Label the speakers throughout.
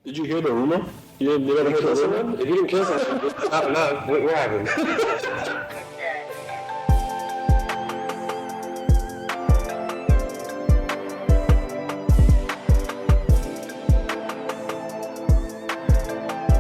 Speaker 1: Did you hear the rumor? You didn't hear the rumor?
Speaker 2: If you didn't kill someone, what happened?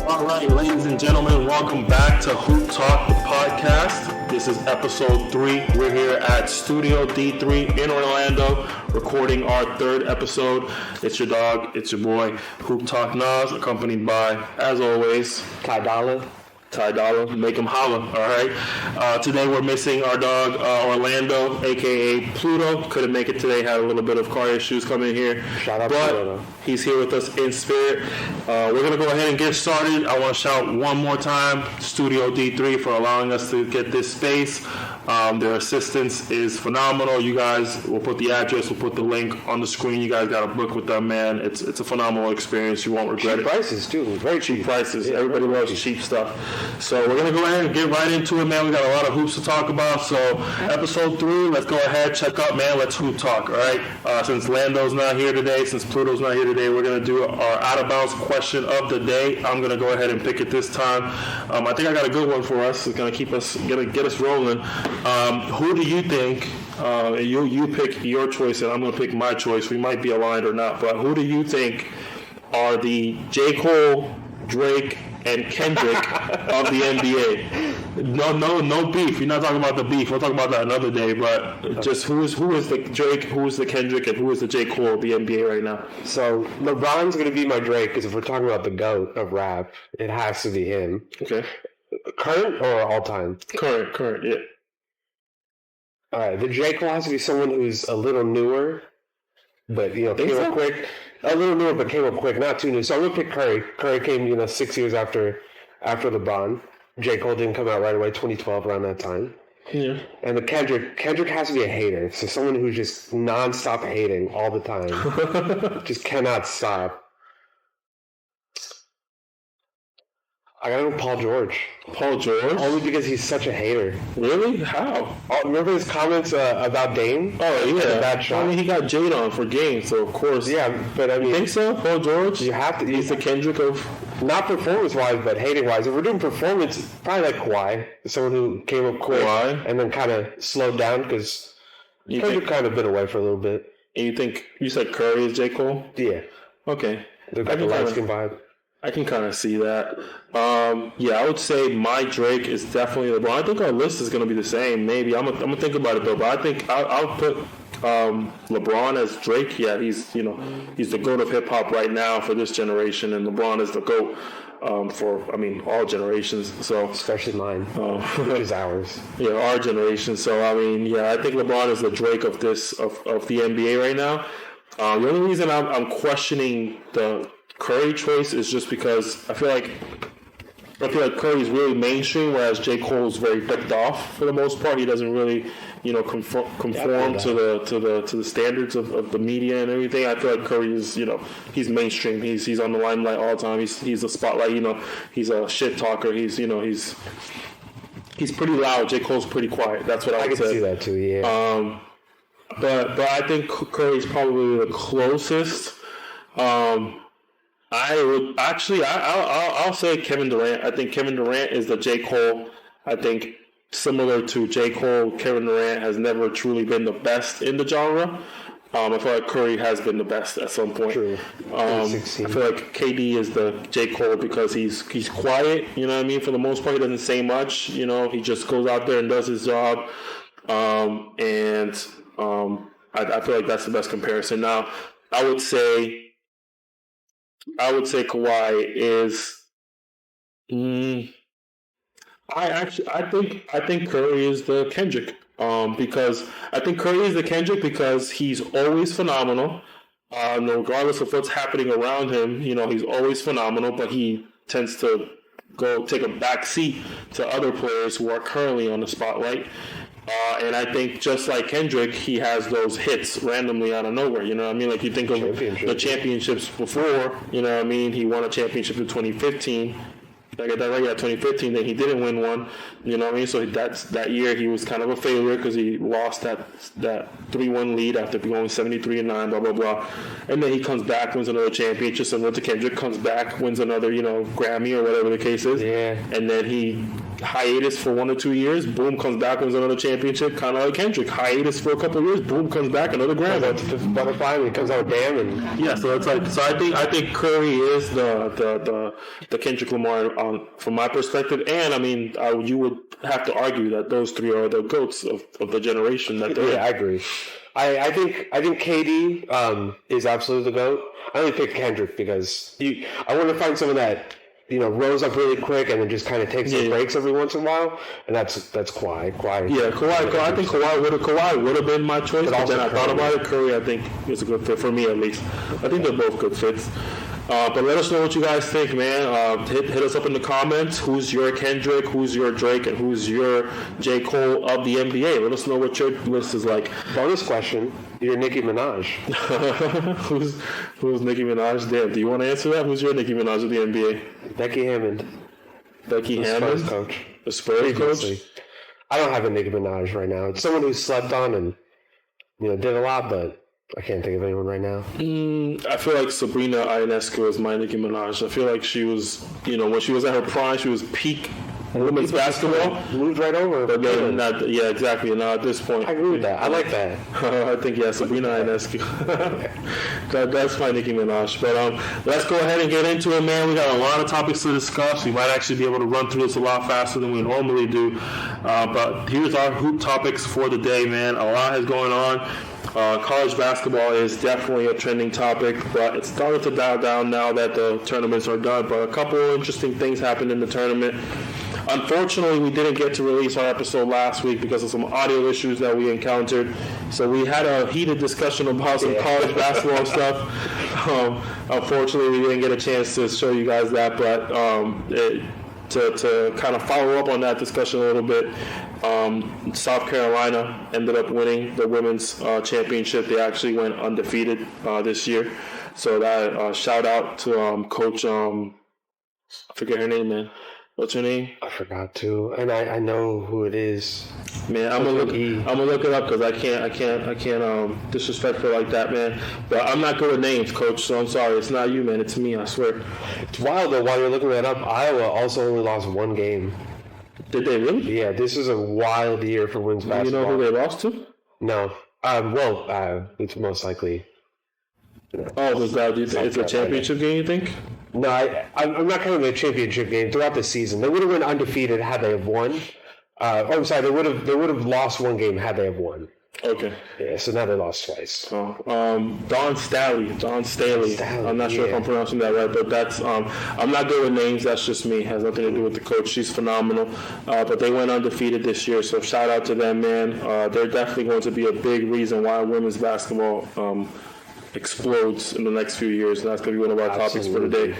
Speaker 1: All right, ladies and gentlemen, welcome back to HoopTalk, the podcast. This is episode 3. We're here at Studio D3 in Orlando, recording our third episode. It's your dog, it's your boy, HoopTalk Nas, accompanied by, as always,
Speaker 2: TyDolla.
Speaker 1: TyDolla, make him holla, all right? Today we're missing our dog, Orlando, a.k.a. Pluto. Couldn't make it today, had a little bit of car issues coming here.
Speaker 2: Shout out
Speaker 1: but
Speaker 2: Pluto.
Speaker 1: He's here with us in spirit. We're going to go ahead and get started. I want to shout one more time, Studio D3, for allowing us to get this space. Their assistance is phenomenal. You guys, we'll put the address, we'll put the link on the screen. You guys got to book with them, man. It's a phenomenal experience. You won't regret
Speaker 2: Cheap
Speaker 1: it.
Speaker 2: prices, too. Very cheap
Speaker 1: Prices. Yeah, everybody loves cheap stuff. So we're going to go ahead and get right into it, man. We got a lot of hoops to talk about. So episode 3, let's go ahead, check out, man. Let's hoop talk, all right? Since Lando's not here today, since Pluto's not here today, we're going to do our out-of-bounds question of the day. I'm going to go ahead and pick it this time. I think I got a good one for us. It's going to get us rolling. Who do you think, you pick your choice and I'm going to pick my choice. We might be aligned or not, but who do you think are the J. Cole, Drake, and Kendrick of the NBA? No beef. You're not talking about the beef. We'll talk about that another day, but just who is the Drake, who is the Kendrick, and who is the J. Cole of the NBA right now?
Speaker 2: So LeBron's going to be my Drake, because if we're talking about the GOAT of rap, it has to be him.
Speaker 1: Okay.
Speaker 2: Current or all-time?
Speaker 1: Current, yeah.
Speaker 2: All right, the J. Cole has to be someone who's a little newer, but came up quick. A little newer, but came up quick, not too new. So I'm gonna pick Curry. Curry came, 6 years after LeBron. J. Cole didn't come out right away, 2012, around that time.
Speaker 1: Yeah.
Speaker 2: And the Kendrick has to be a hater. So someone who's just nonstop hating all the time, just cannot stop. I gotta go Paul George.
Speaker 1: Paul George?
Speaker 2: Only because he's such a hater.
Speaker 1: Really? How?
Speaker 2: Remember his comments about Dame?
Speaker 1: Oh, yeah.
Speaker 2: Bad shot.
Speaker 1: I mean, he got Jade on for Game, so of course.
Speaker 2: Yeah, but I mean...
Speaker 1: You think so? Paul George?
Speaker 2: You have to...
Speaker 1: He's the Kendrick of...
Speaker 2: Not performance-wise, but hating-wise. If we're doing performance, probably like Kawhi. Someone who came up quick and then kind of slowed down, because Kendrick kind of been away for a little bit.
Speaker 1: And you said Curry is J. Cole?
Speaker 2: Yeah.
Speaker 1: Okay.
Speaker 2: They've got the light-skin vibe.
Speaker 1: I can kind of see that. I would say my Drake is definitely LeBron. I think our list is going to be the same. Maybe I'm gonna think about it though. But I think I'll put LeBron as Drake. Yeah, he's the GOAT of hip hop right now for this generation, and LeBron is the GOAT for all generations. So
Speaker 2: especially mine, which is ours.
Speaker 1: Yeah, our generation. So I think LeBron is the Drake of the NBA right now. The only reason I'm questioning the Curry choice is just because I feel like Curry's really mainstream, whereas J. Cole's very picked off for the most part. He doesn't really, conform to the standards of the media and everything. I feel like Curry is, he's mainstream. He's on the limelight all the time. He's a spotlight. He's a shit talker. He's pretty loud. J. Cole's pretty quiet. That's what I would say.
Speaker 2: I can see that too. Yeah.
Speaker 1: But I think Curry's probably the closest. I'll say Kevin Durant. I think Kevin Durant is the J. Cole. I think similar to J. Cole, Kevin Durant has never truly been the best in the genre. I feel like Curry has been the best at some point.
Speaker 2: True.
Speaker 1: I feel like KD is the J. Cole because he's quiet, for the most part. He doesn't say much, he just goes out there and does his job. I feel like that's the best comparison. Now, I would say Kawhi is. I think Curry is the Kendrick. Because I think Curry is the Kendrick because he's always phenomenal. Regardless of what's happening around him, he's always phenomenal. But he tends to go take a back seat to other players who are currently on the spotlight. And I think just like Kendrick, he has those hits randomly out of nowhere. You know what I mean? Like you think of the championships before. You know what I mean? He won a championship in 2015. I got that right. Yeah, 2015. Then he didn't win one. You know what I mean? So that year he was kind of a failure because he lost that 3-1 lead after going 73-9. Blah blah blah. And then he comes back, wins another championship. Similar to Kendrick, comes back, wins another Grammy or whatever the case is.
Speaker 2: Yeah.
Speaker 1: And then he hiatus for 1 or 2 years. Boom, comes back, wins another championship. Kind of like Kendrick, hiatus for a couple of years. Boom, comes back, another Grammy.
Speaker 2: That's the fifth butterfly, and he comes out damn. And
Speaker 1: yeah, so it's like I think Curry is the Kendrick Lamar from my perspective, and I mean you would have to argue that those three are the GOATs of the generation that they're.
Speaker 2: Yeah, I agree. I think KD is absolutely the GOAT. I only picked Kendrick because I want to find someone that rose up really quick and then just kind of takes some breaks every once in a while, and that's Kawhi.
Speaker 1: Yeah, Kawhi. I think Kawhi would have been my choice, but then I thought about it. Curry, I think, is a good fit for me at least. I think they're both good fits. But let us know what you guys think, man. Hit us up in the comments. Who's your Kendrick? Who's your Drake? And who's your J. Cole of the NBA? Let us know what your list is like.
Speaker 2: Bonus question: your Nicki Minaj.
Speaker 1: Who's Nicki Minaj? Damn, do you want to answer that? Who's your Nicki Minaj of the NBA?
Speaker 2: Becky Hammond.
Speaker 1: Becky Hammond,
Speaker 2: Spurs coach.
Speaker 1: The Spurs coach.
Speaker 2: I don't have a Nicki Minaj right now. It's someone who slept on and did a lot, but I can't think of anyone right now.
Speaker 1: I feel like Sabrina Ionescu is my Nicki Minaj. I feel like she was, when she was at her prime, she was peak women's basketball.
Speaker 2: Moved right over.
Speaker 1: But then, yeah, exactly. Now at this point,
Speaker 2: I agree with that. I like that.
Speaker 1: I think, Sabrina Ionescu. That's my Nicki Minaj. But let's go ahead and get into it, man. We got a lot of topics to discuss. We might actually be able to run through this a lot faster than we normally do. But here's our hoop topics for the day, man. A lot is going on. College basketball is definitely a trending topic, but it's starting to dial down now that the tournaments are done. But a couple of interesting things happened in the tournament. Unfortunately, we didn't get to release our episode last week because of some audio issues that we encountered. So we had a heated discussion about some college basketball stuff. Unfortunately, we didn't get a chance to show you guys that, but to kind of follow up on that discussion a little bit, South Carolina ended up winning the women's championship. They actually went undefeated this year. So that shout out to Coach, I forget her name, man. What's her name?
Speaker 2: I forgot to, and I know who it is.
Speaker 1: Man, I'm gonna look it up because I can't disrespect her like that, man. But I'm not good with names, Coach. So I'm sorry. It's not you, man. It's me. I swear.
Speaker 2: It's wild though. While you're looking that up, Iowa also only lost one game.
Speaker 1: Did they really?
Speaker 2: Yeah, this is a wild year for women's basketball.
Speaker 1: You know who they lost to?
Speaker 2: No. It's most likely.
Speaker 1: It's a championship game, you think?
Speaker 2: No, I'm not counting the championship game. Throughout the season, they would have been undefeated had they have won. I'm sorry, they would have lost one game had they have won.
Speaker 1: Okay.
Speaker 2: Yeah, so now they lost twice.
Speaker 1: Dawn Staley. I'm not sure if I'm pronouncing that right, but that's I'm not good with names. That's just me. It has nothing to do with the coach. She's phenomenal. But they went undefeated this year, so shout out to them, man. They're definitely going to be a big reason why women's basketball explodes in the next few years, and that's going to be one of our topics for today.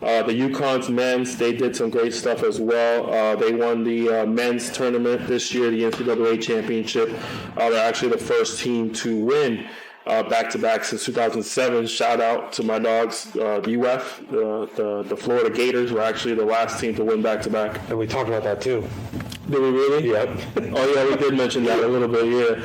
Speaker 1: The UConn's men's, they did some great stuff as well. They won the men's tournament this year, the NCAA championship. They're actually the first team to win back-to-back since 2007. Shout out to my dogs, the UF, the Florida Gators were actually the last team to win back-to-back.
Speaker 2: And we talked about that too.
Speaker 1: Did we really?
Speaker 2: Yep.
Speaker 1: Oh, yeah, we did mention that a little bit, yeah.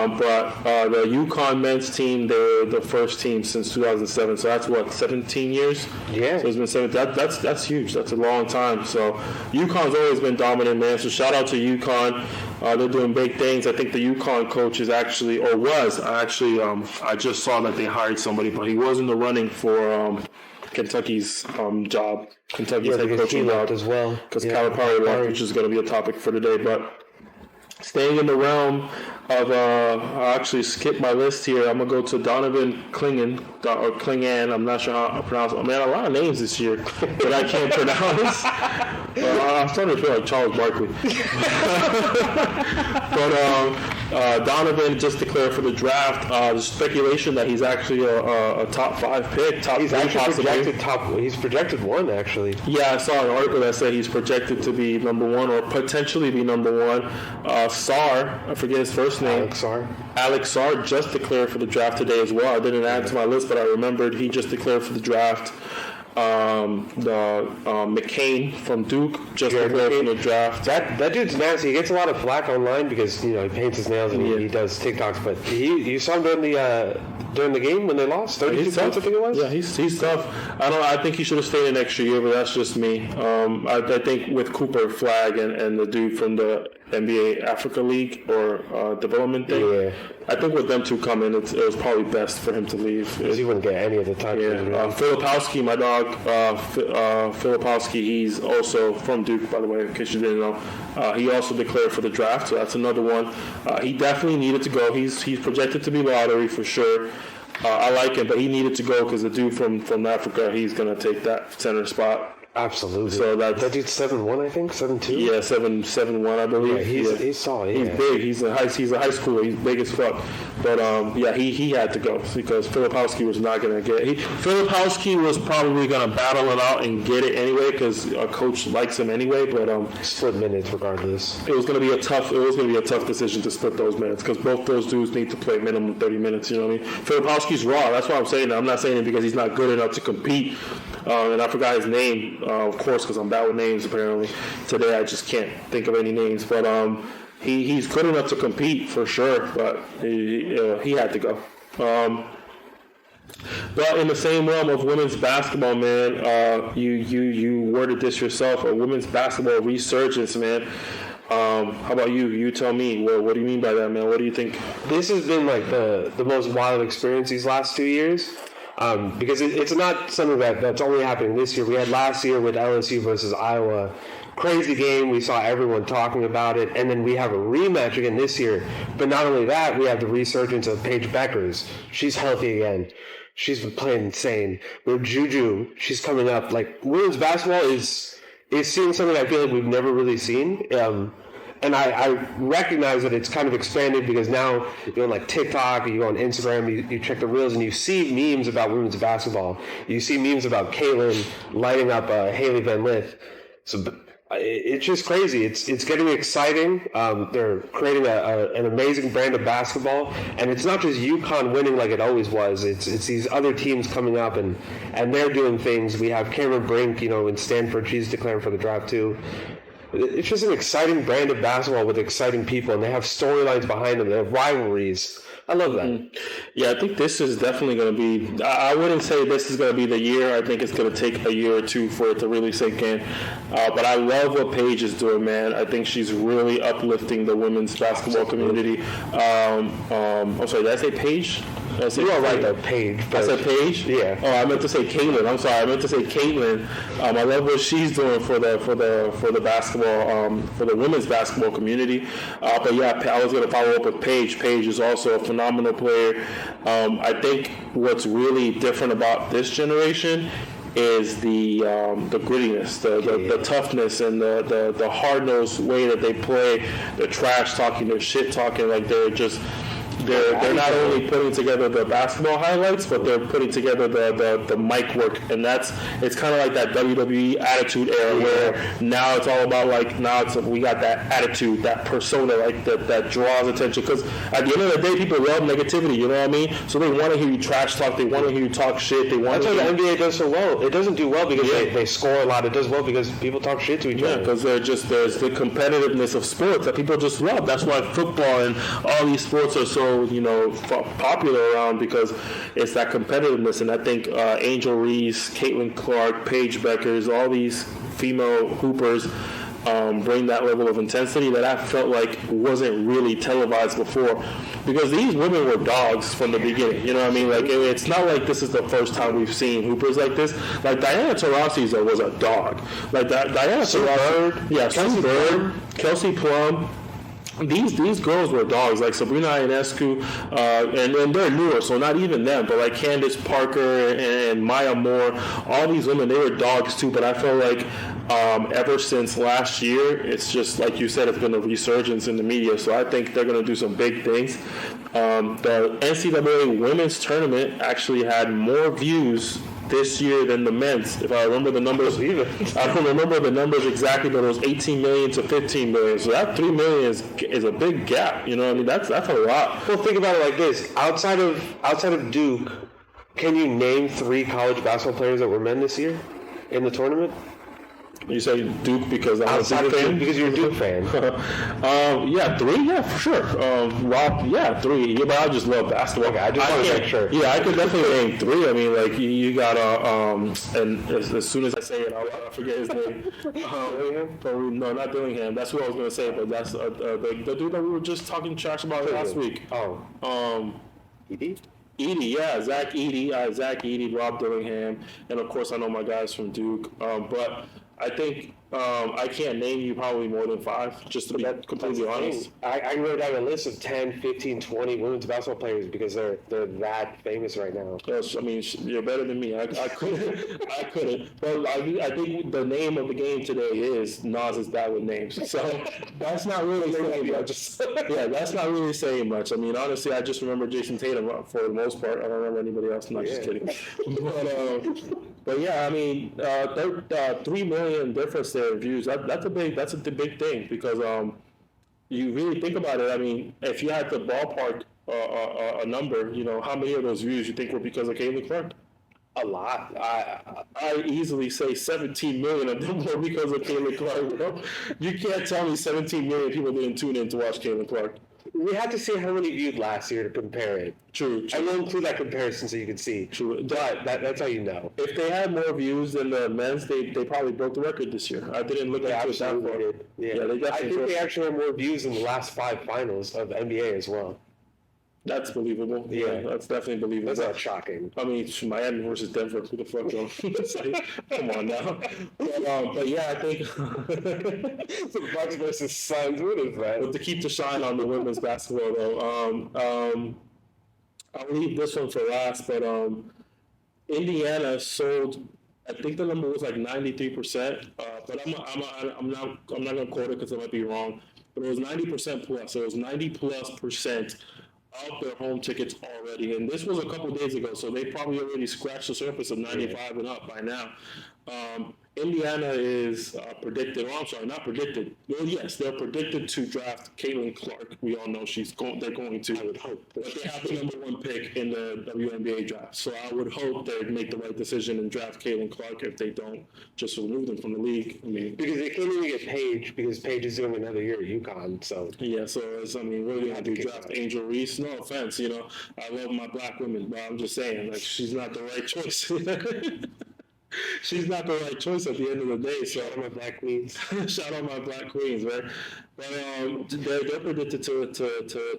Speaker 1: But the UConn men's team, they're the first team since 2007. So that's, 17 years?
Speaker 2: Yeah. So
Speaker 1: it's been 17. That's huge. That's a long time. So UConn's always been dominant, man. So shout out to UConn. They're doing big things. I think the UConn coach is actually, I just saw that they hired somebody, but he was in the running for Kentucky's job. Kentucky's head coaching job
Speaker 2: as well.
Speaker 1: Because Calipari left, which is going to be a topic for today. But staying in the realm of, I'll actually skip my list here. I'm going to go to Donovan Clingan. I'm not sure how to pronounce it. Man, a lot of names this year that I can't pronounce. I'm starting to feel like Charles Barkley. But Donovan just declared for the draft. There's speculation that he's actually a top 5 pick.
Speaker 2: He's projected 1, actually.
Speaker 1: Yeah, I saw an article that said he's projected to be number 1 or potentially be number 1. Sarr, I forget his first name. Alex Sarr just declared for the draft today as well. I didn't add to my list, but I remembered he just declared for the draft. McCain from Duke just declared from the draft.
Speaker 2: That dude's nasty. He gets a lot of flack online because he paints his nails and he does TikToks. But you saw him during the game when they lost 32 points, I think it was.
Speaker 1: Yeah, he's tough. I think he should have stayed an extra year, but that's just me. I think with Cooper Flag and the dude from the NBA Africa League or development thing, I think with them two coming, it was probably best for him to leave.
Speaker 2: Because he wouldn't get any of the time.
Speaker 1: Filipowski, my dog, Filipowski, he's also from Duke, by the way, in case you didn't know. He also declared for the draft, so that's another one. He definitely needed to go. He's projected to be lottery for sure. I like him, but he needed to go because the dude from Africa, he's going to take that center spot.
Speaker 2: Absolutely.
Speaker 1: So that
Speaker 2: dude's 7'1", I think, 7'2".
Speaker 1: Yeah, 7'1", I believe.
Speaker 2: Yeah, he's solid.
Speaker 1: He's big. He's a high schooler. He's big as fuck. But he had to go because Filipowski was not going to get it. Filipowski was probably going to battle it out and get it anyway because a coach likes him anyway. But
Speaker 2: split minutes regardless.
Speaker 1: It was going to be a tough decision to split those minutes because both those dudes need to play minimum 30 minutes. You know what I mean? Filipowski's raw. That's why I'm saying that. I'm not saying it because he's not good enough to compete. And I forgot his name, of course, because I'm bad with names apparently. Today I just can't think of any names. But he's good enough to compete for sure, but he had to go. But in the same realm of women's basketball, man, you worded this yourself, a women's basketball resurgence, man. How about you? You tell me. What do you mean by that, man? What do you think?
Speaker 2: This has been like the most wild experience these last 2 years. Because it's not something that's only happening this year. We had last year with LSU versus Iowa. Crazy game. We saw everyone talking about it. And then we have a rematch again this year. But not only that, we have the resurgence of Paige Beckers. She's healthy again. She's been playing insane. We have Juju. She's coming up. Like, women's basketball is seeing something I feel like we've never really seen. And I recognize that it's kind of expanded because now you go on like TikTok, you go on Instagram, you check the reels, and you see memes about women's basketball. You see memes about Caitlin lighting up Haley Van Lith. So it's just crazy. It's getting exciting. They're creating an amazing brand of basketball, and it's not just UConn winning like it always was. It's these other teams coming up and they're doing things. We have Cameron Brink, in Stanford. She's declaring for the draft too. It's just an exciting brand of basketball with exciting people, and they have storylines behind them. They have rivalries. I love that.
Speaker 1: Yeah, I think this is definitely going to be... I wouldn't say this is going to be the year. I think it's going to take a year or two for it to really sink in. But I love what Paige is doing, man. I think she's really uplifting the women's basketball community. I'm sorry, did I say Paige?
Speaker 2: You are right, though, Paige.
Speaker 1: I said Paige?
Speaker 2: Yeah.
Speaker 1: Oh, I meant to say Caitlin. I'm sorry. I meant to say Caitlin. I love what she's doing for the basketball, for the women's basketball community. But yeah, I was going to follow up with Paige. Paige is also a phenomenal player. I think what's really different about this generation is the grittiness, the toughness, and the hard-nosed way that they play. The trash talking, the shit talking, like they're not only putting together the basketball highlights, but they're putting together the mic work, and it's kind of like that WWE Attitude Era where now it's all about we got that attitude, that persona, like that draws attention. Because at the end of the day, people love negativity. You know what I mean? So they want to hear you trash talk. They want to hear you talk shit.
Speaker 2: That's why the NBA does so well. It doesn't do well because they score a lot. It does well because people talk shit to each other.
Speaker 1: Yeah, because there's the competitiveness of sports that people just love. That's why football and all these sports are so popular around, because it's that competitiveness. And I think Angel Reese, Caitlin Clark, Paige Beckers, all these female hoopers bring that level of intensity that I felt like wasn't really televised before, because these women were dogs from the beginning. You know what I mean? Like, it's not like this is the first time we've seen hoopers like this. Like, Diana Taurasi was a dog. Like, Diana Taurasi, yeah, Sue Bird, Kelsey Plum. These girls were dogs, like Sabrina Ionescu, and they're newer, so not even them, but like Candace Parker and Maya Moore, all these women, they were dogs too. But I feel like ever since last year, it's just, like you said, it's been a resurgence in the media, so I think they're going to do some big things. The NCAA women's tournament actually had more views this year than the men's, if I remember the numbers. I don't remember the numbers exactly, but it was 18 million to 15 million. So that 3 million is a big gap. You know what I mean? That's a lot.
Speaker 2: Well, think about it like this: outside of Duke, Can you name 3 college basketball players that were men this year in the tournament?
Speaker 1: You say Duke because I'm a Duke fan?
Speaker 2: Because you're a Duke fan.
Speaker 1: Yeah, 3? Yeah, for sure. Rob, yeah, 3. Yeah, but I just love basketball.
Speaker 2: Okay, I just want to make sure.
Speaker 1: Yeah, I could definitely name 3. I mean, like, you got, and as soon as I say it, I'll forget his name. No, not Dillingham. That's what I was going to say, but that's the dude that we were just talking trash about last week.
Speaker 2: Edie?
Speaker 1: Edie, yeah, Zach Edey, Rob Dillingham, and of course I know my guys from Duke. But I think I can't name you probably more than 5, just to be completely honest.
Speaker 2: I wrote down a list of 10, 15, 20 women's basketball players because they're that famous right now.
Speaker 1: Yes, I mean, you're better than me. I couldn't. But I think the name of the game today is Nas is bad with names. So that's not really saying much. Yeah, that's not really saying much. I mean, honestly, I just remember Jason Tatum for the most part. I don't remember anybody else. I'm not just kidding. But yeah, I mean, 3 million difference there in views. That's a big thing because you really think about it. I mean, if you had to ballpark a number, how many of those views you think were because of Caitlin Clark?
Speaker 2: A lot.
Speaker 1: I easily say 17 million of them were because of Caitlin Clark. You can't tell me 17 million people didn't tune in to watch Caitlin Clark.
Speaker 2: We had to see how many viewed last year to compare it.
Speaker 1: True.
Speaker 2: I will include that comparison so you can see.
Speaker 1: True.
Speaker 2: But that's how you know.
Speaker 1: If they had more views than the men's, they probably broke the record this year. I didn't look at it that far.
Speaker 2: Yeah, they definitely I think they actually had more views in the last 5 finals of the NBA as well.
Speaker 1: That's believable. Yeah, that's definitely believable.
Speaker 2: That's not shocking.
Speaker 1: I mean, Miami versus Denver. Who the fuck knows? Come on now. But yeah, I think
Speaker 2: the Bucks versus Suns. What is that?
Speaker 1: But to keep the shine on the women's basketball, though, I'll leave this one for last. But Indiana sold. I think the number was like 93%. But I'm not gonna quote it because I might be wrong. But it was 90% plus. So it was 90+% of their home tickets already, and this was a couple days ago, so they probably already scratched the surface of 95 and up by now. Indiana is predicted, not predicted. Well, yes, they're predicted to draft Caitlin Clark. We all know they're going to. I would hope. But they have the number 1 pick in the WNBA draft. So I would hope they'd make the right decision and draft Caitlin Clark if they don't just remove them from the league. I mean,
Speaker 2: because they can't even get Paige because Paige is doing another year at UConn. So
Speaker 1: yeah, so what do you have to draft Angel Reese? No offense, I love my black women, but I'm just saying, like, she's not the right choice. She's not the right choice at the end of the day. So
Speaker 2: shout out my black queens.
Speaker 1: Shout out my black queens, right? But they're predicted to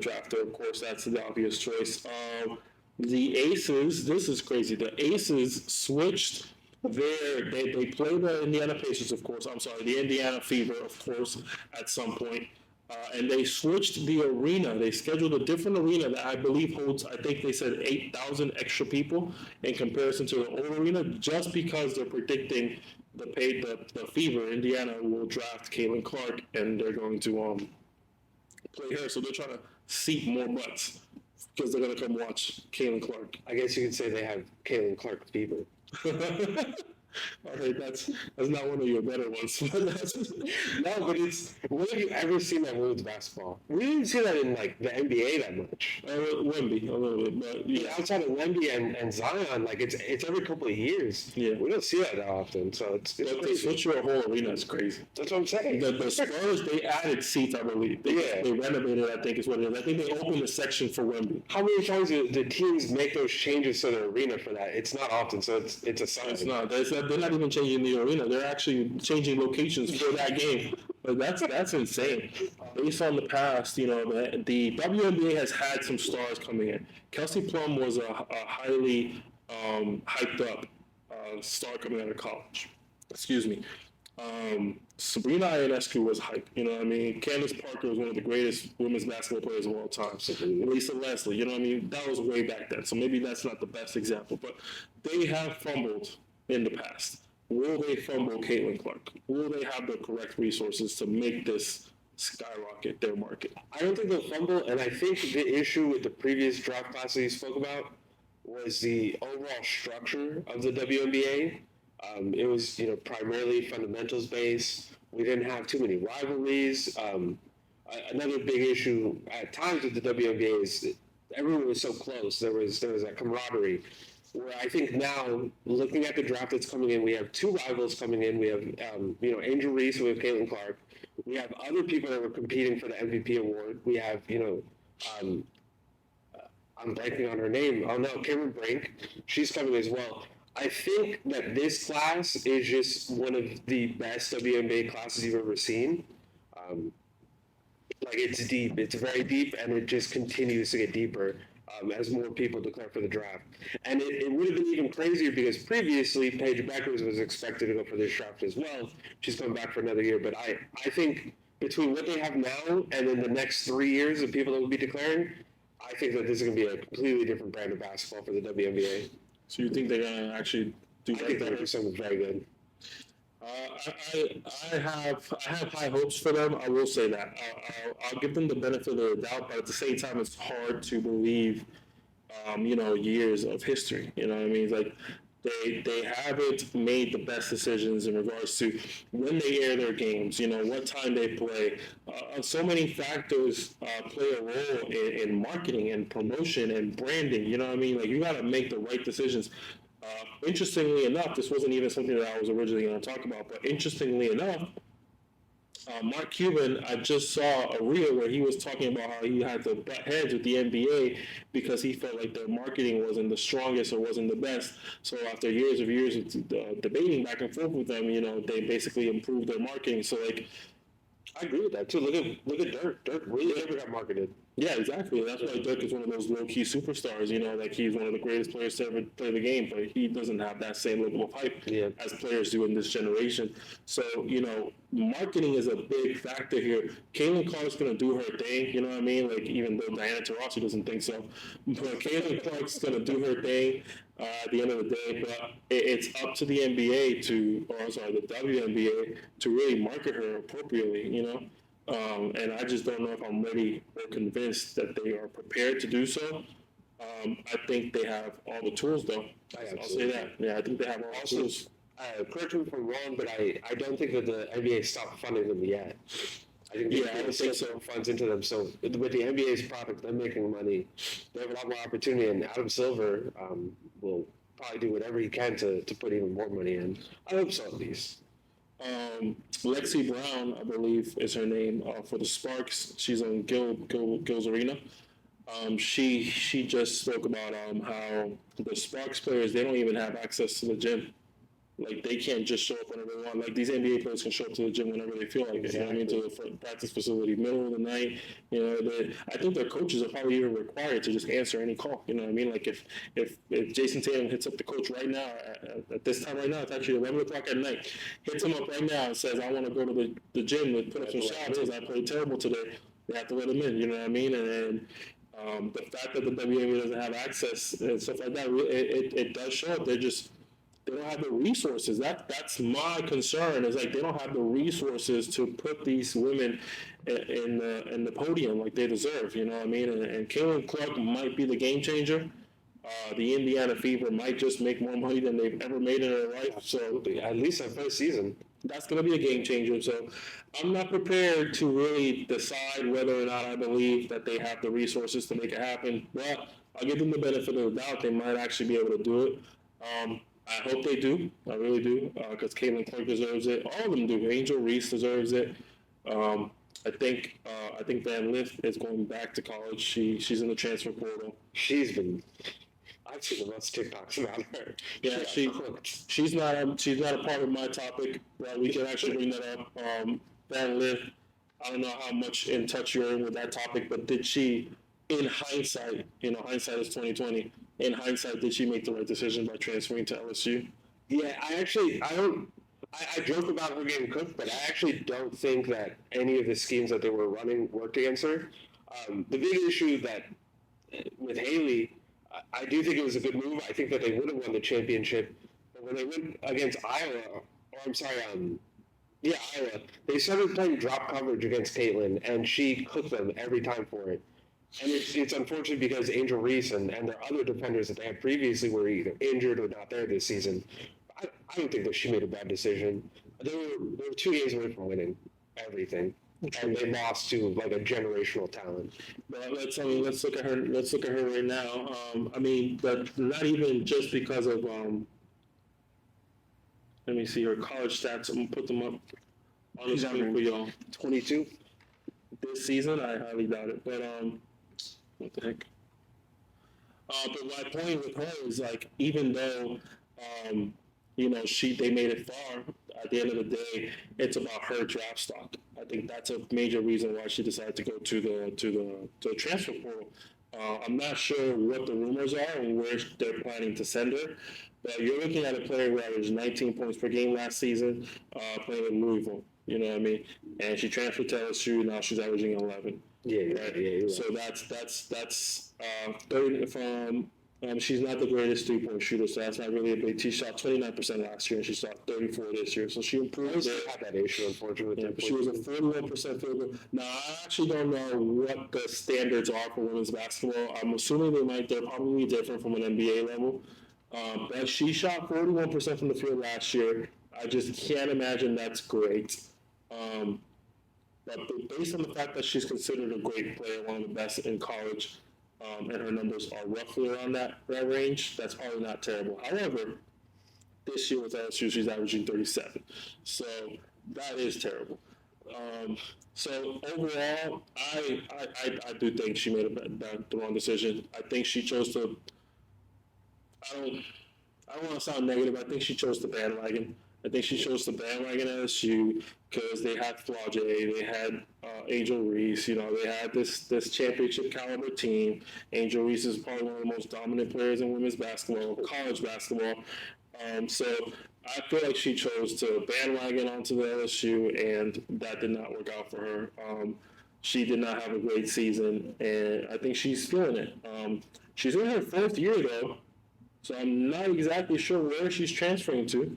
Speaker 1: draft her. Of course, that's the obvious choice. The Aces, this is crazy. The Aces switched they play the Indiana Pacers, of course. I'm sorry, the Indiana Fever, of course, at some point. And they switched the arena. They scheduled a different arena that I believe holds, I think they said 8,000 extra people in comparison to the old arena, just because they're predicting the Fever, Indiana, will draft Caitlin Clark, and they're going to play her. So they're trying to seat more butts because they're going to come watch Caitlin Clark.
Speaker 2: I guess you could say they have Caitlin Clark Fever.
Speaker 1: All right, that's not one of your better ones.
Speaker 2: No, but it's. When have you ever seen that women's basketball? We didn't see that in like the NBA that much.
Speaker 1: Wemby, a little bit, but yeah.
Speaker 2: Outside of Wemby and Zion, like it's every couple of years.
Speaker 1: Yeah,
Speaker 2: we don't see that often, so it's
Speaker 1: but to switch your whole arena is crazy.
Speaker 2: That's what I'm saying.
Speaker 1: The Spurs, they added seats, I believe. They renovated, I think is what it is. I think they opened a section for Wemby.
Speaker 2: How many times do the teams make those changes to their arena for that? It's not often, so it's a sign.
Speaker 1: It's not. They're not even changing the arena. They're actually changing locations for that game. But that's insane. Based on the past, the WNBA has had some stars coming in. Kelsey Plum was a highly hyped up star coming out of college. Excuse me. Sabrina Ionescu was hype. You know what I mean? Candace Parker was one of the greatest women's basketball players of all time. Lisa Leslie, you know what I mean? That was way back then. So maybe that's not the best example. But they have fumbled in the past. Will they fumble Caitlin Clark? Will they have the correct resources to make this skyrocket their market?
Speaker 2: I don't think they'll fumble, and I think the issue with the previous draft class that you spoke about was the overall structure of the WNBA. It was, primarily fundamentals based. We didn't have too many rivalries. Another big issue at times with the WNBA is everyone was so close. There was that camaraderie. where I think now, looking at the draft that's coming in, we have two rivals coming in. We have, Angel Reese, we have Caitlin Clark. We have other people that are competing for the MVP award. We have, I'm blanking on her name. Oh no, Cameron Brink. She's coming as well. I think that this class is just one of the best WNBA classes you've ever seen. It's deep. It's very deep, and it just continues to get deeper as more people declare for the draft. And it would have been even crazier because previously Paige Beckers was expected to go for this draft as well. She's coming back for another year. But I think between what they have now and then the next 3 years of people that will be declaring, I think that this is going to be a completely different brand of basketball for the WNBA.
Speaker 1: So you think they're going to actually do that?
Speaker 2: I think they're going to do something very good.
Speaker 1: I have high hopes for them. I will say that. I'll give them the benefit of the doubt, but at the same time, it's hard to believe, years of history. You know what I mean? Like they haven't made the best decisions in regards to when they air their games. What time they play. So many factors play a role in marketing and promotion and branding. You know what I mean? Like you got to make the right decisions. Interestingly enough, this wasn't even something that I was originally going to talk about, but interestingly enough, Mark Cuban, I just saw a reel where he was talking about how he had to butt heads with the NBA because he felt like their marketing wasn't the strongest or wasn't the best. So after years of debating back and forth with them, they basically improved their marketing. So
Speaker 2: I agree with that too. Look at Dirk. Dirk really never got marketed.
Speaker 1: Yeah, exactly. That's why Dirk is one of those low-key superstars, he's one of the greatest players to ever play the game, but he doesn't have that same level of hype as players do in this generation. So, marketing is a big factor here. Caitlin Clark's going to do her thing, you know what I mean? Even though Diana Taurasi doesn't think so. But Caitlin Clark's going to do her thing at the end of the day, but it's up to the NBA the WNBA to really market her appropriately, and I just don't know if I'm ready or convinced that they are prepared to do so. I think they have all the tools, though. I'll say that. Yeah, I think they have all the tools.
Speaker 2: Correct me if I'm wrong, but I don't think that the NBA stopped funding them yet. I think
Speaker 1: I don't think so.
Speaker 2: Funds into them. So with the NBA's product, they're making money. They have a lot more opportunity, and Adam Silver will probably do whatever he can to put even more money in. I hope so, at least.
Speaker 1: Lexi Brown, I believe, is her name for the Sparks. She's on Gil's Arena. She just spoke about how the Sparks players, they don't even have access to the gym. They can't just show up whenever they want. These NBA players can show up to the gym whenever they feel like it. You know what I mean? To the practice facility, middle of the night. I think their coaches are probably even required to just answer any call. You know what I mean? If Jason Tatum hits up the coach right now, at this time right now, it's actually 11 o'clock at night, hits him up right now and says, I want to go to the gym and put up some shots because I played terrible today, they have to let him in. You know what I mean? And the fact that the WNBA doesn't have access and stuff like that, it does show up. They don't have the resources. That's my concern. Is they don't have the resources to put these women in the podium like they deserve. You know what I mean? And Caitlin Clark might be the game changer. The Indiana Fever might just make more money than they've ever made in their life.
Speaker 2: Absolutely. So at least that first season,
Speaker 1: that's going to be a game changer. So I'm not prepared to really decide whether or not I believe that they have the resources to make it happen. But I'll give them the benefit of the doubt. They might actually be able to do it. I hope they do. I really do, because Caitlin Clark deserves it. All of them do. Angel Reese deserves it. I think Van Lith is going back to college. She's in the transfer portal.
Speaker 2: I've seen the most TikToks about her.
Speaker 1: Yeah, she's not a part of my topic, but we can actually bring that up. Van Lith, I don't know how much in touch you're in with that topic, but did she, in hindsight, hindsight is 2020. In hindsight, did she make the right decision by transferring to LSU?
Speaker 2: Yeah, I joke about her getting cooked, but I actually don't think that any of the schemes that they were running worked against her. The big issue with Haley, I do think it was a good move. I think that they would have won the championship. But when they went against Iowa, Iowa, they started playing drop coverage against Caitlin, and she cooked them every time for it. And it's unfortunate because Angel Reese and their other defenders that they had previously were either injured or not there this season. I don't think that she made a bad decision. They were 2 games away from winning everything. and they lost to like a generational talent.
Speaker 1: But let's look at her. Let's look at her right now. I mean, but not even just because of. Let me see her college stats. I'm gonna put them up on the screen for y'all.
Speaker 2: 22
Speaker 1: this season. I highly doubt it. But what the heck? But my point with her is like, even though you know they made it far, at the end of the day, it's about her draft stock. I think that's a major reason why she decided to go to the transfer portal. I'm not sure what the rumors are and where they're planning to send her, but you're looking at a player who averaged 19 points per game last season, playing in Louisville. You know what I mean? And she transferred to LSU. Now she's averaging 11.
Speaker 2: Yeah,
Speaker 1: right?
Speaker 2: Yeah.
Speaker 1: So that's 30 from. She's not the greatest three-point shooter, so that's not really a big. She shot 29% last year, and she shot 34 this year. So she improved.
Speaker 2: Had that issue, unfortunately.
Speaker 1: Yeah, but she was a 41% field goal. Now I actually don't know what the standards are for women's basketball. I'm assuming they're probably different from an NBA level. But she shot 41% from the field last year. I just can't imagine that's great. But based on the fact that she's considered a great player, one of the best in college, and her numbers are roughly around that range, that's probably not terrible. However, this year with LSU, she's averaging 37. So that is terrible. So overall, I do think she made the wrong decision. I think she chose to. I don't want to sound negative. I think she chose the bandwagon. I think she chose the bandwagon LSU because they had Flau'jae, they had Angel Reese. You know, they had this championship caliber team. Angel Reese is probably one of the most dominant players in women's basketball, college basketball. So I feel like she chose to bandwagon onto the LSU, and that did not work out for her. She did not have a great season, and I think she's feeling it. She's in her fourth year, though, so I'm not exactly sure where she's transferring to.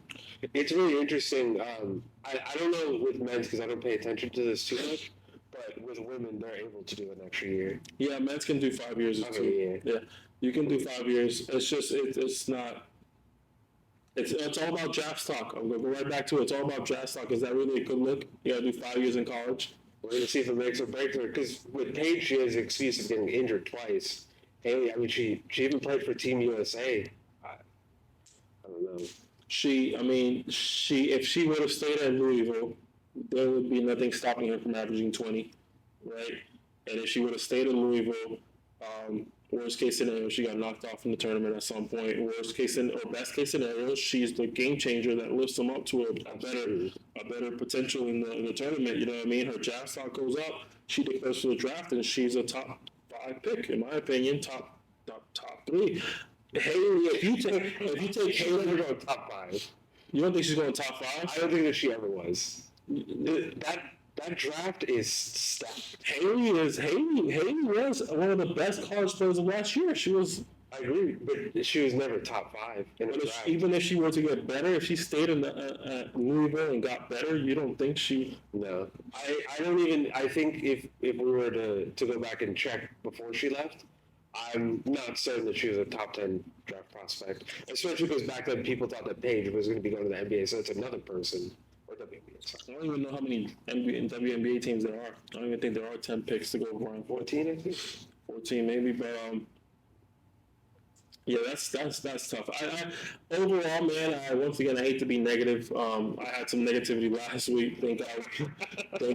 Speaker 2: It's really interesting. I don't know with men's because I don't pay attention to this too much, but with women, they're able to do an extra year.
Speaker 1: Yeah, men's can do 5 years or two. Yeah, you can do 5 years. It's just, it's not... It's all about draft stock. I'm going to go right back to it. It's all about draft stock. Is that really a good look? You got to do 5 years in college.
Speaker 2: We're going to see if it makes or breaks her. Because with Paige, she has the excuse of getting injured twice. Haley, I mean, she even played for Team USA. I don't know. If she would have stayed at Louisville, there would be nothing stopping her from averaging 20, right? And if she would have stayed in Louisville, worst case scenario, she got knocked off from the tournament at some point. Best case scenario, she's the game changer that lifts them up to a better potential in the tournament. You know what I mean? Her draft stock goes up. She declares for the draft, and she's a top 5 pick, in my opinion, top 3. Haley, if you take Haley, we're going top 5.
Speaker 1: You don't think she's going top 5?
Speaker 2: I don't think that she ever was. That draft is stacked.
Speaker 1: Haley was one of the best college players of last year.
Speaker 2: I agree, but she was never top 5 in a draft.
Speaker 1: Even if she were to get better, if she stayed in Louisville and got better, you don't think she?
Speaker 2: No, I don't even. I think if we were to go back and check before she left, I'm not certain that she was a top 10 draft prospect. Especially because back then people thought that Paige was going to be going to the NBA, so it's another person.
Speaker 1: I don't even know how many WNBA teams there are. I don't even think there are 10 picks to go around.
Speaker 2: 14, I think.
Speaker 1: 14 maybe, but yeah, that's tough. I overall, man, I hate to be negative. I had some negativity last week. Thank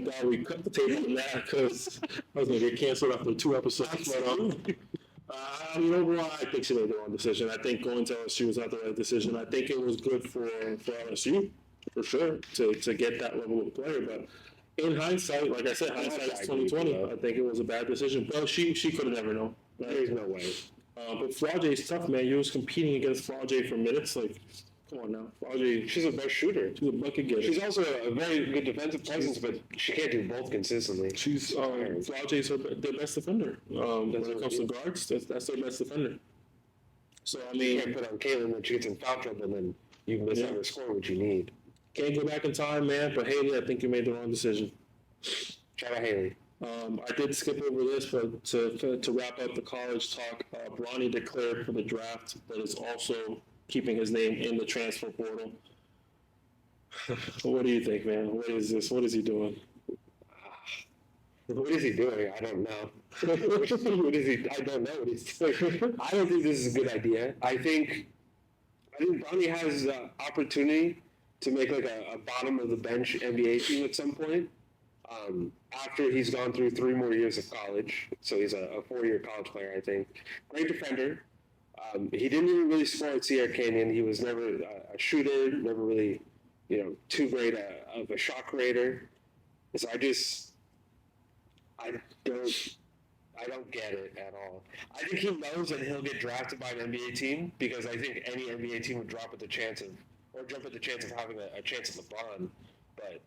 Speaker 1: God we cut the tape on that because I was gonna get canceled after 2 episodes. But overall, I think she made the wrong decision. I think going to LSU was not the right decision. I think it was good for LSU. For sure, to get that level of player, but in hindsight, like I said, hindsight is 2020. I think it was a bad decision. But she could have never known. Right?
Speaker 2: There's no way.
Speaker 1: But Flau'jae is tough, man. You was competing against Flau'jae for minutes. Like, come on now, Flau'jae.
Speaker 2: She's a best shooter.
Speaker 1: She's a bucket getter.
Speaker 2: She's also a very good defensive presence, but she can't do both consistently.
Speaker 1: Flau'jae's their best defender. When it comes to guards, that's their best defender. So I mean,
Speaker 2: you can't put on Caitlin when she gets in foul trouble, and then you miss out her score, what you need.
Speaker 1: Can't go back in time, man. But Haley, I think you made the wrong decision.
Speaker 2: Shout out Haley.
Speaker 1: I did skip over this, but to wrap up the college talk, Bronny declared for the draft, but is also keeping his name in the transfer portal. What do you think, man? What is this? What is he doing?
Speaker 2: What is he doing? I don't know. What is he? I don't know what he's doing. I don't think this is a good idea. I think Bronny has the opportunity to make like a bottom of the bench NBA team at some point. After he's gone through 3 more years of college, so he's a 4-year college player, I think. Great defender. He didn't even really score at Sierra Canyon. He was never a shooter, never really, too great of a shot creator. So I don't get it at all. I think he knows that he'll get drafted by an NBA team because I think any NBA team would jump at the chance of having a chance at LeBron. But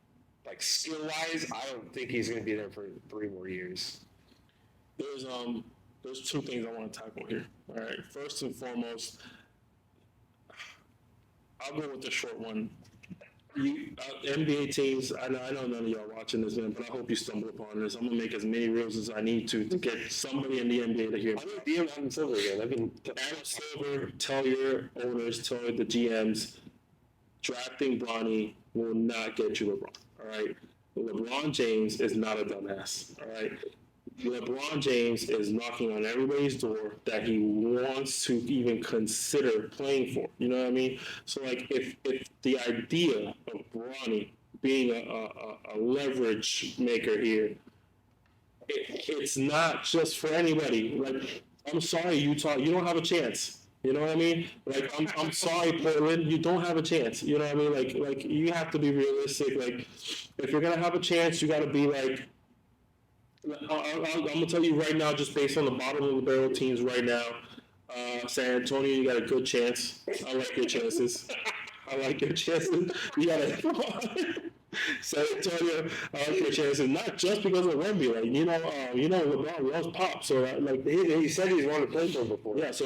Speaker 2: like skill-wise, I don't think he's going to be there for 3 more years.
Speaker 1: There's 2 things I want to tackle here. All right, first and foremost, I'll go with the short one. NBA teams, I know none of y'all watching this, man, but I hope you stumble upon this. I'm going to make as many reels as I need to get somebody in the NBA to hear.
Speaker 2: I'm going to DM Adam Silver again.
Speaker 1: Adam Silver, tell your owners, tell the GMs, drafting Bronny will not get you LeBron, all right? LeBron James is not a dumbass, all right? LeBron James is knocking on everybody's door that he wants to even consider playing for. You know what I mean? So, like, if the idea of Bronny being a leverage maker here, it's not just for anybody. Like, I'm sorry, Utah, you don't have a chance. You know what I mean? Like, I'm sorry, Portland, you don't have a chance. You know what I mean? Like you have to be realistic. Like, if you're gonna have a chance, you got to be like. I'm gonna tell you right now, just based on the bottom of the barrel teams right now, San Antonio, you got a good chance. I like your chances. You got San Antonio, I like your chances. Not just because of Wemby, like LeBron loves pop, so
Speaker 2: he said he's wanted to play for him before.
Speaker 1: Yeah, so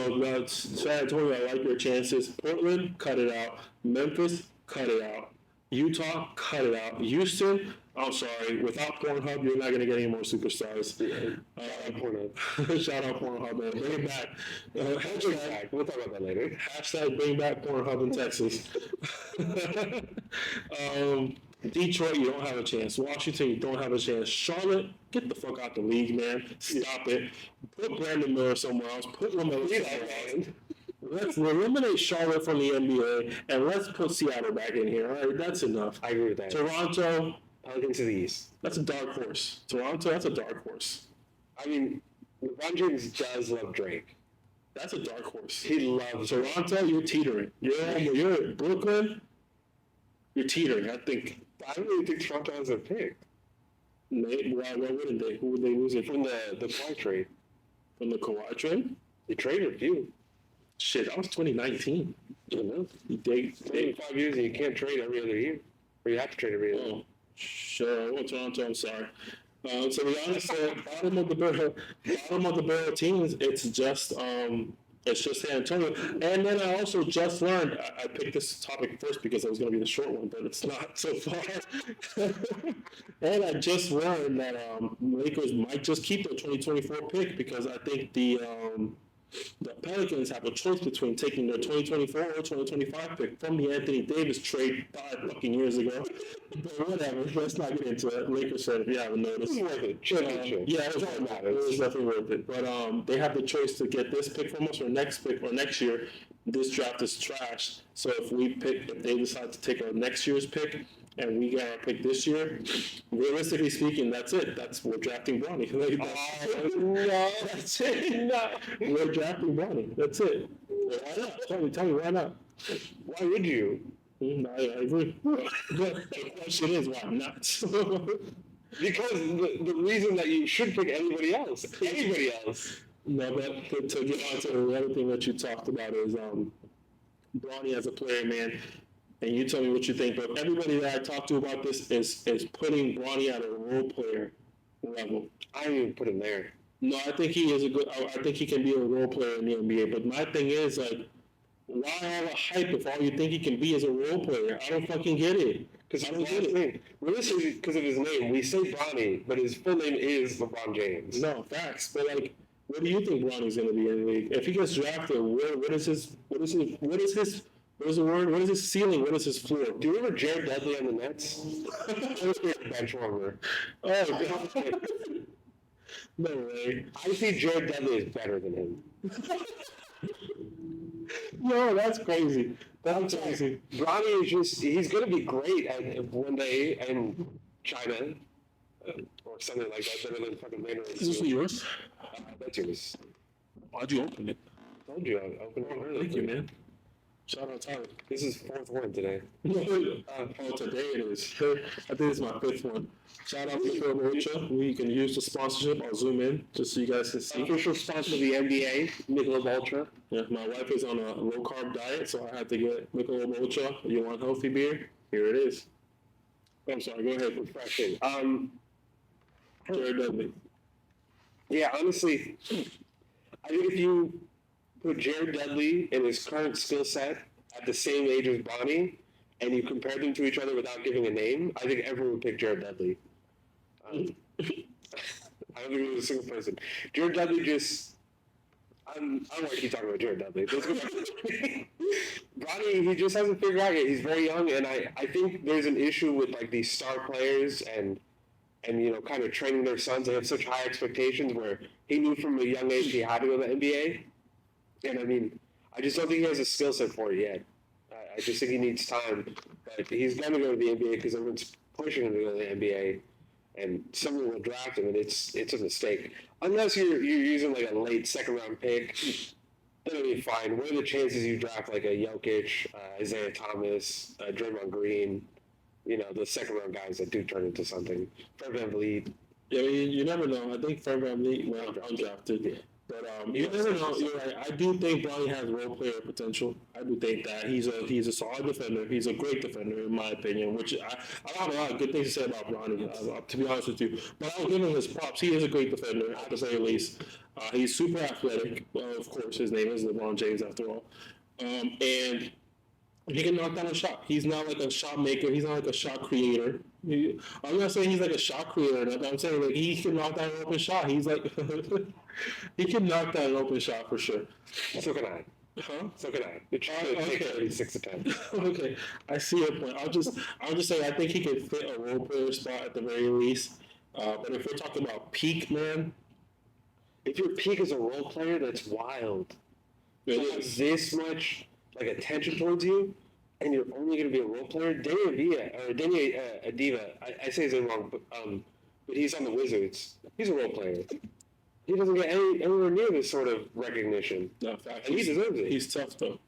Speaker 1: San Antonio, I like your chances. Portland, cut it out. Memphis, cut it out. Utah, cut it out. Houston, I'm sorry. Without Pornhub, you're not going to get any more superstars. Shout out Pornhub, man. Bring it back. Hashtag,
Speaker 2: we'll talk about that later.
Speaker 1: Hashtag bring back Pornhub in Texas. Detroit, you don't have a chance. Washington, you don't have a chance. Charlotte, get the fuck out the league, man. Stop it. Put Brandon Miller somewhere else. Put LaMelo somewhere else. Let's eliminate Charlotte from the NBA, and let's put Seattle back in here. All right, that's enough.
Speaker 2: I agree with that.
Speaker 1: Toronto,
Speaker 2: Pelicans to the East.
Speaker 1: That's a dark horse. Toronto, that's a dark horse.
Speaker 2: I mean, LeBron James does love Drake.
Speaker 1: That's a dark horse.
Speaker 2: He loves
Speaker 1: Toronto, you're teetering. You're Brooklyn, you're teetering. I
Speaker 2: don't really think Toronto has a pick.
Speaker 1: Why wouldn't they? Who would they lose it
Speaker 2: from? The Kawhi trade.
Speaker 1: From the Kawhi trade?
Speaker 2: They traded a few.
Speaker 1: Shit, that was 2019.
Speaker 2: I don't know.
Speaker 1: You dig
Speaker 2: 5 years and you can't trade every other year. Or you have to trade every other year.
Speaker 1: Sure. Well, Toronto, I'm sorry. To be honest, bottom of the barrel teams, it's just San Antonio. And then I also just learned, I picked this topic first because it was going to be the short one, but it's not so far. And I just learned that Lakers might just keep their 2024 pick because I think the Pelicans have a choice between taking their 2024 or 2025 pick from the Anthony Davis trade 5 fucking years ago. But whatever, let's not get into it. Lakers said, if you haven't noticed.
Speaker 2: It was worth it.
Speaker 1: Yeah, it was definitely worth it. But they have the choice to get this pick from us or next year. This draft is trash. So if they decide to take our next year's pick, and we got our pick this year, realistically speaking, that's it. We're drafting Bronny. That's it. No. We're drafting Bronny. That's it. Why not? Tell me, why not?
Speaker 2: Why would you?
Speaker 1: I agree. But the question is, why not?
Speaker 2: Because the reason that you should pick anybody else.
Speaker 1: No, but to get on to the other thing that you talked about is Bronny as a player, man. And you tell me what you think, but everybody that I talked to about this is putting Bronny at a role player level.
Speaker 2: I don't even put him there.
Speaker 1: No, I think he is I think he can be a role player in the NBA. But my thing is, like, why all the hype if all you think he can be is a role player? I don't fucking get it.
Speaker 2: I don't get it. Realistically, because of his name, we say Bronny, but his full name is LeBron James.
Speaker 1: No, facts. But like, what do you think Bronny's going to be in the league? If he gets drafted, what is his What is the word? What is his ceiling? What is his floor?
Speaker 2: Do you remember Jared Dudley on the Nets? That was a bench warmer.
Speaker 1: Oh, God. No way.
Speaker 2: I see Jared Dudley is better than him.
Speaker 1: No, that's crazy. That's crazy.
Speaker 2: Bronny is just—he's going to be great at one day in China or something like that. Better than fucking Maynard.
Speaker 1: Is this yours?
Speaker 2: That's yours.
Speaker 1: Why'd you open it?
Speaker 2: I told you I opened it early.
Speaker 1: Thank you, man. Shout out Tyler.
Speaker 2: This is 4th one today.
Speaker 1: Oh, today it is. I think it's my 5th one. Shout out to Phil Ultra. We can use the sponsorship. I'll zoom in just so you guys can see.
Speaker 2: Official sponsor of the NBA, Michelob Ultra.
Speaker 1: Yeah, my wife is on a low carb diet, so I had to get Michelob Ultra. You want healthy beer? Here it is. I'm sorry. Go ahead.
Speaker 2: Refreshing.
Speaker 1: Jared Dudley.
Speaker 2: Yeah, honestly, I think if you put Jared Dudley and his current skill set at the same age as Bronny, and you compare them to each other without giving a name, I think everyone would pick Jared Dudley. I don't think there's a single person. Jared Dudley just... I don't want to keep talking about Jared Dudley. Bronny, he just hasn't figured out yet. He's very young, and I think there's an issue with like these star players and you know, kind of training their sons. They have such high expectations where he knew from a young age he had to go to the NBA. And I mean, I just don't think he has a skill set for it yet. I just think he needs time. But he's going to go to the NBA because everyone's pushing him to go to the NBA. And someone will draft him, and it's a mistake. Unless you're using like a late 2nd-round pick, then it'll be fine. What are the chances you draft like a Jokic, Isaiah Thomas, Draymond Green, you know, the 2nd-round guys that do turn into something? Fred VanVleet.
Speaker 1: Yeah, you never know. I think Fred VanVleet went undrafted. Yeah. But you never know. You're right. I do think Bronny has role player potential. I do think that he's a solid defender. He's a great defender, in my opinion. Which I have a lot of good things to say about Bronny, to be honest with you. But I'll give him his props. He is a great defender, at the very least. He's super athletic. Well, of course, his name is LeBron James, after all. And he can knock down a shot. He's not like a shot maker. He's not like a shot creator. I'm not saying he's like a shot creator. I'm saying like he can knock down an open shot. He's like he can knock down an open shot for sure.
Speaker 2: So can I.
Speaker 1: Huh?
Speaker 2: So can I. It should take 36 attempts.
Speaker 1: Okay, I see your point. I'll just say I think he can fit a role player spot at the very least. But if we're talking about peak, man,
Speaker 2: if your peak is a role player, that's wild. There's this much like attention towards you, and you're only going to be a role player. Deni Adiva, I say his name wrong, but he's on the Wizards. He's a role player. He doesn't get anywhere near this sort of recognition.
Speaker 1: No, fact,
Speaker 2: and he deserves it.
Speaker 1: He's tough though.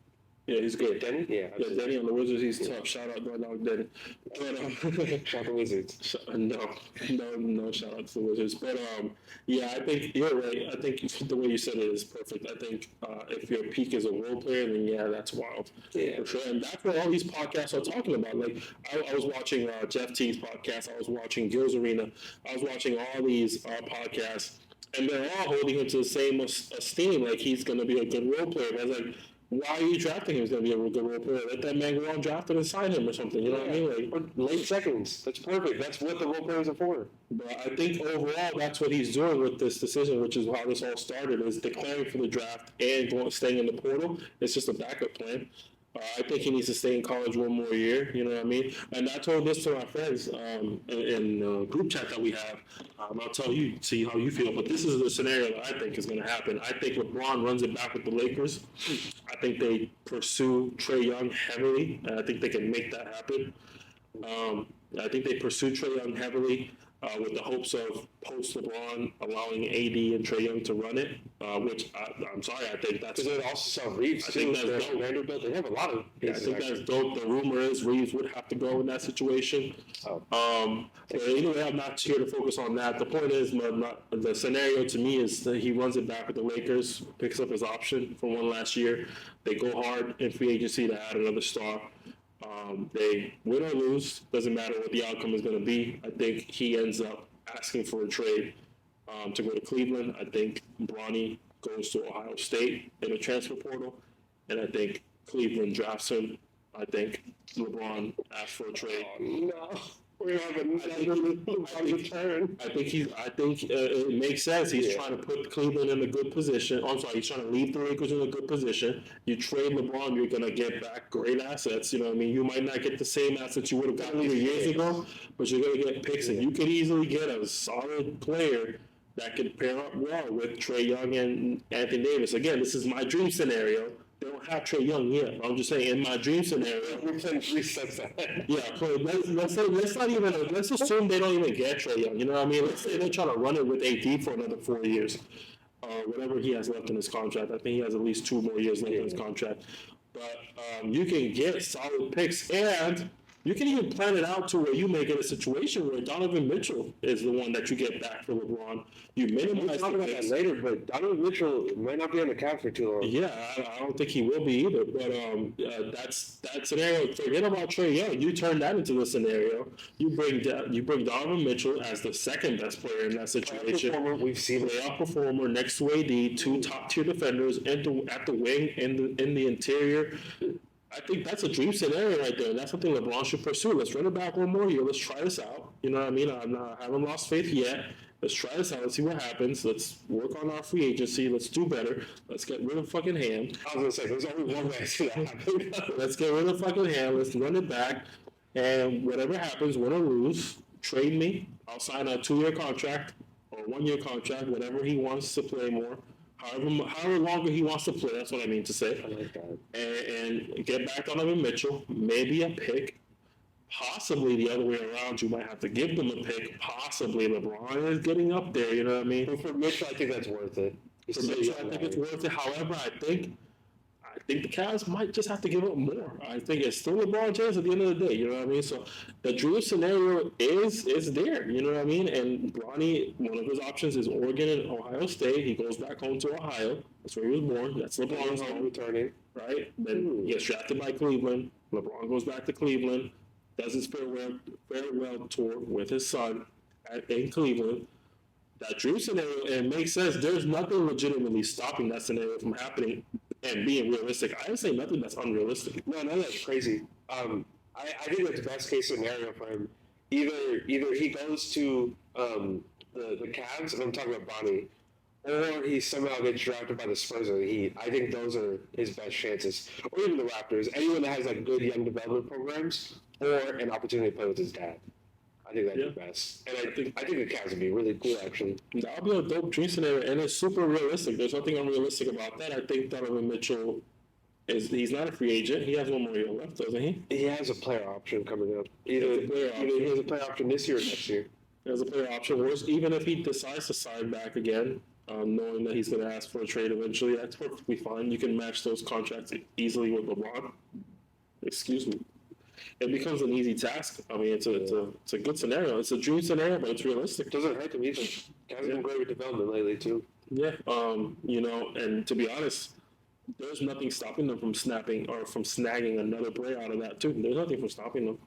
Speaker 1: Yeah, he's good.
Speaker 2: Deni? Yeah,
Speaker 1: Deni on the Wizards, he's tough. Shout out to my dog Deni. But,
Speaker 2: shout out to Wizards.
Speaker 1: No, shout out to the Wizards. But yeah, I think you're right. I think the way you said it is perfect. I think if your peak is a role player, then yeah, that's wild.
Speaker 2: Yeah,
Speaker 1: for sure. And that's what all these podcasts are talking about. Like I was watching Jeff T's podcast. I was watching Gil's Arena. I was watching all these podcasts, and they're all holding him to the same esteem. Like he's going to be a good role player. But I was like, why are you drafting him? He's going to be a good role player. Let that man go on drafted and sign him or something. You know what I mean? Like
Speaker 2: late seconds. That's perfect. That's what the role players are for.
Speaker 1: But I think overall, that's what he's doing with this decision, which is how this all started, is declaring for the draft and staying in the portal. It's just a backup plan. I think he needs to stay in college one more year, you know what I mean? And I told this to my friends in the group chat that we have. I'll tell you, see how you feel. But this is the scenario that I think is going to happen. I think LeBron runs it back with the Lakers. I think they pursue Trae Young heavily, and I think they can make that happen. I think they pursue Trae Young heavily with the hopes of post-LeBron allowing AD and Trae Young to run it, which I'm sorry, I think that's...
Speaker 2: Because they also saw Reeves,
Speaker 1: I think that's dope.
Speaker 2: Vanderbilt, they have a lot of pieces,
Speaker 1: I think that's dope. The rumor is Reeves would have to go in that situation. So anyway, I'm not here to focus on that. The point is, the scenario to me is that he runs it back with the Lakers, picks up his option from one last year. They go hard in free agency to add another star. They win or lose, doesn't matter what the outcome is going to be. I think he ends up asking for a trade to go to Cleveland. I think Bronny goes to Ohio State in a transfer portal, and I think Cleveland drafts him. I think LeBron asks for a trade.
Speaker 2: Oh, no. We're gonna have a return.
Speaker 1: I think it makes sense. He's trying to put Cleveland in a good position. I'm sorry, he's trying to leave the Lakers in a good position. You trade LeBron, you're gonna get back great assets. You know what I mean? You might not get the same assets you would have gotten 3 years ago, but you're gonna get picks, and you could easily get a solid player that could pair up well with Trae Young and Anthony Davis. Again, this is my dream scenario. They don't have Trae Young yet. I'm just saying, in my dream scenario,
Speaker 2: we're playing 3 steps ahead.
Speaker 1: yeah. So let's assume they don't even get Trae Young. You know what I mean? Let's say they're trying to run it with AD for another 4 years, whatever he has left in his contract. I think he has at least 2 more years left in his contract. But you can get solid picks, and you can even plan it out to where you make it a situation where Donovan Mitchell is the one that you get back for LeBron. You minimize.
Speaker 2: We'll talk about that later, but Donovan Mitchell might not be on the Cavs for too long.
Speaker 1: Yeah, I don't think he will be either. But that's that scenario. Forget about Trae Young. You turn that into the scenario. You bring Donovan Mitchell as the second best player in that situation.
Speaker 2: We've seen
Speaker 1: playoff performer next to AD, 2 top tier defenders, at the wing in the interior. I think that's a dream scenario right there. That's something LeBron should pursue. Let's run it back 1 more year. Let's try this out. You know what I mean? I haven't lost faith yet. Let's try this out. Let's see what happens. Let's work on our free agency. Let's do better. Let's get rid of fucking Ham.
Speaker 2: I was going to say, there's only one way to see that happen.
Speaker 1: Let's get rid of fucking Ham. Let's run it back. And whatever happens, win or lose, trade me. I'll sign a 2-year contract or 1-year contract, whatever he wants to play more. However longer he wants to play, that's what I mean to say.
Speaker 2: I like that.
Speaker 1: And get back Donovan Mitchell, maybe a pick, possibly the other way around. You might have to give them a pick. Possibly LeBron is getting up there. You know what I mean?
Speaker 2: But for Mitchell, I think that's worth it.
Speaker 1: For Mitchell, I think it's worth it. However, I think the Cavs might just have to give up more. I think it's still LeBron James at the end of the day. You know what I mean? So the dream scenario is there. You know what I mean? And Bronny, one of his options is Oregon and Ohio State. He goes back home to Ohio. That's where he was born. That's LeBron's home.
Speaker 2: Returning.
Speaker 1: Right? Then he gets drafted by Cleveland. LeBron goes back to Cleveland. Does his farewell tour with his son in Cleveland. That dream scenario, it makes sense. There's nothing legitimately stopping that scenario from happening and being realistic. I didn't say nothing that's unrealistic.
Speaker 2: No, that's crazy. I think that's the best case scenario for him. Either he goes to the Cavs, and I'm talking about Bronny, or he somehow gets drafted by the Spurs or the Heat. I think those are his best chances. Or even the Raptors. Anyone that has like good young development programs or an opportunity to play with his dad. I think that'd be best. And I think the Cavs would be really cool, actually.
Speaker 1: That would be a dope dream scenario, and it's super realistic. There's nothing unrealistic about that. I think Donovan Mitchell he's not a free agent. He has 1 more year left, doesn't he?
Speaker 2: He has a player option coming up. Either he has a player option this year or next year.
Speaker 1: He has a player option. Or even if he decides to sign back again, knowing that he's going to ask for a trade eventually, that's perfectly fine. You can match those contracts easily with LeBron. Excuse me. It becomes an easy task. I mean, it's a good scenario. It's a dream scenario, but it's realistic.
Speaker 2: It doesn't hurt them either. Cavs have been great with development lately, too.
Speaker 1: Yeah. And to be honest, there's nothing stopping them from snapping or from snagging another player out of that, too. There's nothing from stopping them.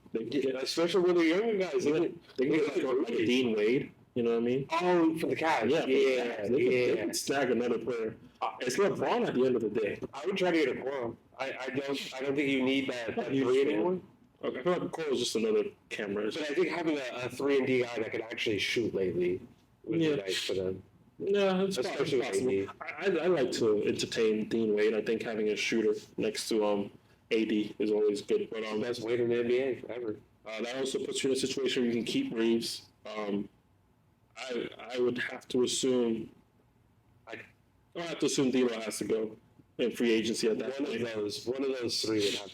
Speaker 2: Especially when they're younger guys.
Speaker 1: They get like Dean Wade. You know what I mean?
Speaker 2: Oh, for the Cavs.
Speaker 1: Yeah. They can snag another player. It's LeBron at the end of the day.
Speaker 2: I would try to get a Quorum. I don't think you need that 3 anymore.
Speaker 1: Okay, I feel like Cole is just another camera.
Speaker 2: But I think having a 3-and-D guy that can actually shoot lately would be nice for them.
Speaker 1: Yeah, it's
Speaker 2: especially
Speaker 1: possible. I like to entertain Dean Wade. I think having a shooter next to AD is always good. But
Speaker 2: best Wade in the NBA ever.
Speaker 1: That also puts you in a situation where you can keep Reeves. I would have to assume. I have to assume D'Lo has to go in free agency at that point.
Speaker 2: One of those 3 would have.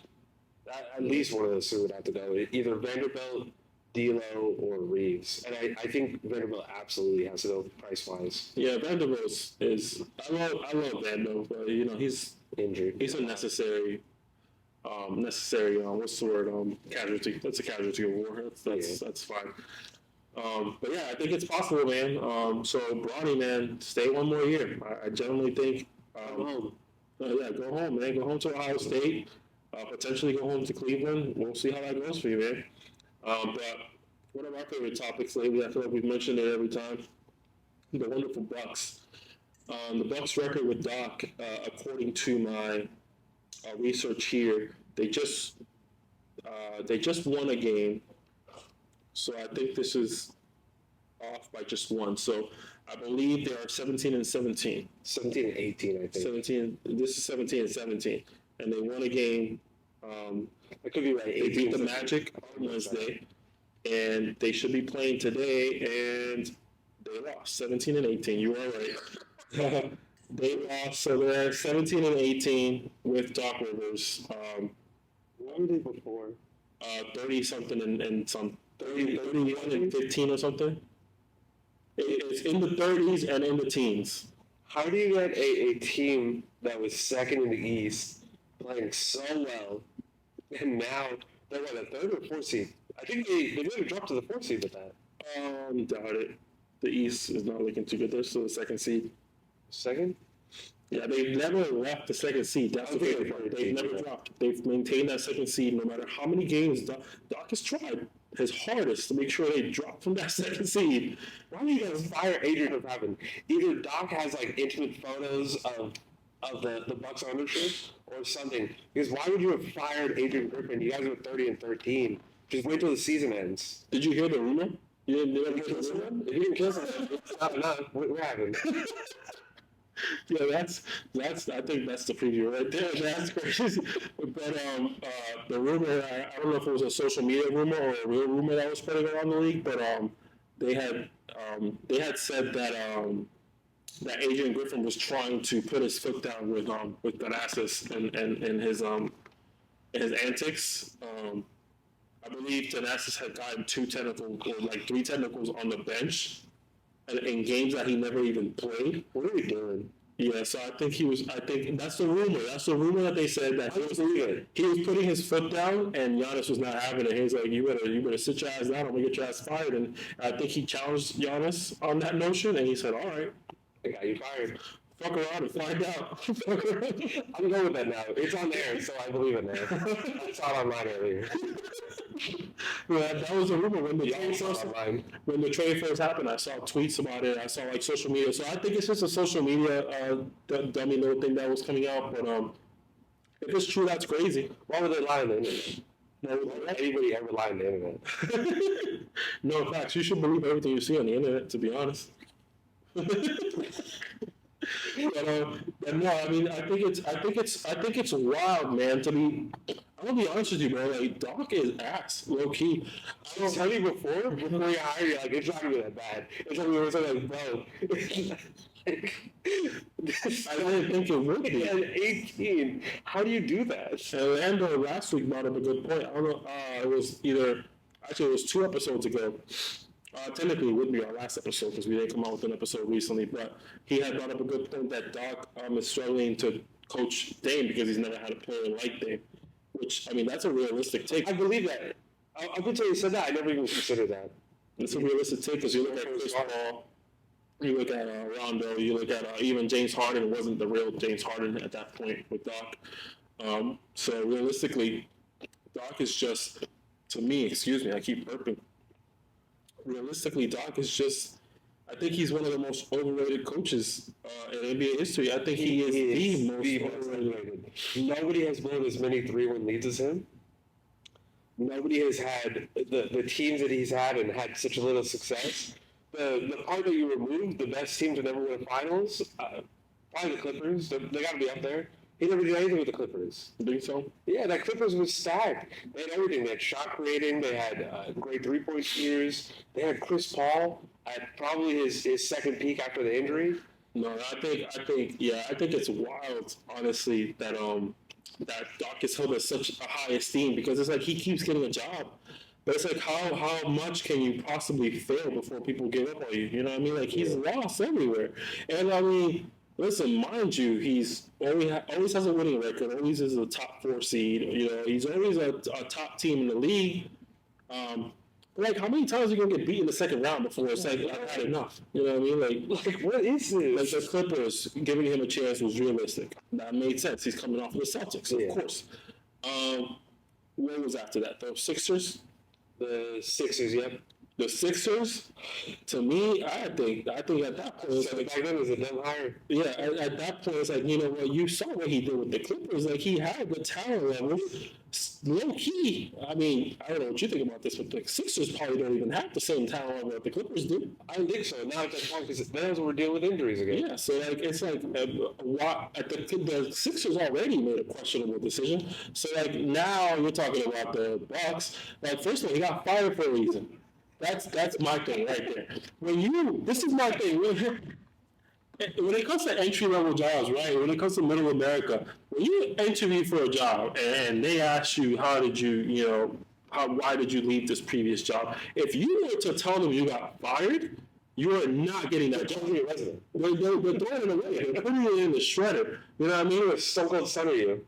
Speaker 2: At least one of those 3 would have to go. Either Vanderbilt, D'Lo, or Reeves. And I think Vanderbilt absolutely has to go price-wise.
Speaker 1: Yeah, Vanderbilt is. I love Vando, but he's
Speaker 2: injured.
Speaker 1: He's a necessary. What's the word? Casualty. That's a casualty of war. That's fine. But yeah, I think it's possible, man. So Bronny, man, stay 1 more year. I generally think.
Speaker 2: Go home.
Speaker 1: Go home, man. Go home to Ohio State. Potentially go home to Cleveland. We'll see how that goes for you, man. But one of our favorite topics lately, I feel like we've mentioned it every time, the wonderful Bucks. The Bucks record with Doc, according to my research here, they just won a game So I think this is off by just one. So I believe they are 17 and 17.
Speaker 2: 17 and 18, I think.
Speaker 1: 17. This is 17 and 17, and they won a game.
Speaker 2: It could be right.
Speaker 1: They beat the Magic on Wednesday, and they should be playing today, and they lost 17 and 18. You are right. They lost, so they're 17 and 18 with Doc Rivers.
Speaker 2: What were they before?
Speaker 1: 30 something and some 31 and 15 or something. It's in the 30s and in the teens.
Speaker 2: How do you get a team that was second in the East playing so well, and now they're what, a third or fourth seed? I think they maybe dropped to the fourth seed with that.
Speaker 1: Doubt it. The East is not looking too good. They're still the second seed.
Speaker 2: Second?
Speaker 1: Yeah, they've never left the second seed. That's the crazy part. They've never dropped. They've maintained that second seed no matter how many games. Doc has tried his hardest to make sure they drop from that second seed.
Speaker 2: Why do you guys fire Adrian Griffin? Either Doc has like intimate photos of the Bucks ownership or something. Because why would you have fired Adrian Griffin? You guys were 30 and 13. Just wait till the season ends.
Speaker 1: Did you hear the rumor? You didn't hear the rumor?
Speaker 2: If you didn't kill someone, it's not enough. What happened?
Speaker 1: Yeah, that's. I think that's the preview right there. That's crazy. But the rumor, I don't know if it was a social media rumor or a real rumor that was spreading around the league, but they had said that that Adrian Griffin was trying to put his foot down with Thanasis and his antics. I believe Thanasis had gotten 2 technicals or like 3 technicals on the bench in games that he never even played.
Speaker 2: What are we doing?
Speaker 1: Yeah, so I think that's the rumor. That's the rumor that they said that he was putting his foot down and Giannis was not having it. He was like, you better sit your ass down. I'm gonna get your ass fired. And I think he challenged Giannis on that notion, and he said, all right,
Speaker 2: I got you fired.
Speaker 1: Fuck around and find out.
Speaker 2: I'm going with that now. It's on there, so I believe it now. I saw it online earlier.
Speaker 1: Yeah, that was a rumor when the trade first happened. I saw tweets about it. I saw like social media. So I think it's just a social media dummy little thing that was coming out. But if it's true, that's crazy.
Speaker 2: Why would they lie on the internet? Why would anybody ever lie on the internet?
Speaker 1: No facts. You should believe everything you see on the internet. To be honest. But no, I mean, I think it's wild, man. I'm gonna be honest with you, bro. Like, Doc is ass, low key.
Speaker 2: I was telling you before you hired you, like, it's not gonna be that bad. It's not gonna be like, bro.
Speaker 1: I didn't think it would be.
Speaker 2: At 18, how do you do that?
Speaker 1: Orlando last week brought up a good point. I don't know. It was 2 episodes ago. Technically, it would be our last episode because we didn't come out with an episode recently. But he had brought up a good point that Doc is struggling to coach Dame because he's never had a player like Dame. Which, I mean, that's a realistic take.
Speaker 2: I believe that. Up until you said that, I never even considered that.
Speaker 1: It's a realistic take because you look at Chris Paul, you look at Rondo, you look at even James Harden wasn't the real James Harden at that point with Doc. So realistically, Doc is just, to me, excuse me, I keep burping. Realistically, Doc is just, I think he's one of the most overrated coaches in NBA history. I think he is the most overrated.
Speaker 2: Nobody has blown as many 3-1 leads as him. Nobody has had the teams that he's had and had such a little success. The part that you removed, the best team to never win finals, probably the Clippers. They got to be up there. He never did anything with the Clippers.
Speaker 1: You think so?
Speaker 2: Yeah, that Clippers was stacked. They had everything. They had shot creating. They had great 3-point shooters. They had Chris Paul at probably his second peak after the injury.
Speaker 1: No, I think it's wild, honestly, that that Doc is held at such a high esteem because it's like he keeps getting a job. But it's like how much can you possibly fail before people give up on you? You know what I mean? Like he's lost everywhere. And I mean, listen, mind you, he's always has a winning record. Always is a top 4 seed. You know, he's always a top team in the league. Like, how many times are you gonna get beat in the second round before it's like I've had enough? You know what I mean? Like
Speaker 2: what is this?
Speaker 1: Like the Clippers giving him a chance was realistic. That made sense. He's coming off of the Celtics, of course. What was after that? The Sixers.
Speaker 2: The Sixers, yep.
Speaker 1: The Sixers, to me, I think at that point, it's like,
Speaker 2: back then was a dumb hire.
Speaker 1: Yeah, at that point, it's like, you know what, you saw what he did with the Clippers. Like, he had the talent level, low key, I mean, I don't know what you think about this, but the Sixers probably don't even have the same talent level that the Clippers do.
Speaker 2: I don't think so. Now that's wrong because now we're dealing with injuries again.
Speaker 1: Yeah, so like it's like the Sixers already made a questionable decision. So like now you're talking about the Bucks. Like first of all, he got fired for a reason. That's my thing right there. This is my thing. When it comes to entry level jobs, right? When it comes to middle America, when you interview for a job and they ask you why did you leave this previous job? If you were to tell them you got fired, you are not getting that job. They're throwing it away. They're putting it in the shredder. You know what I mean?
Speaker 2: It's so cold to center you.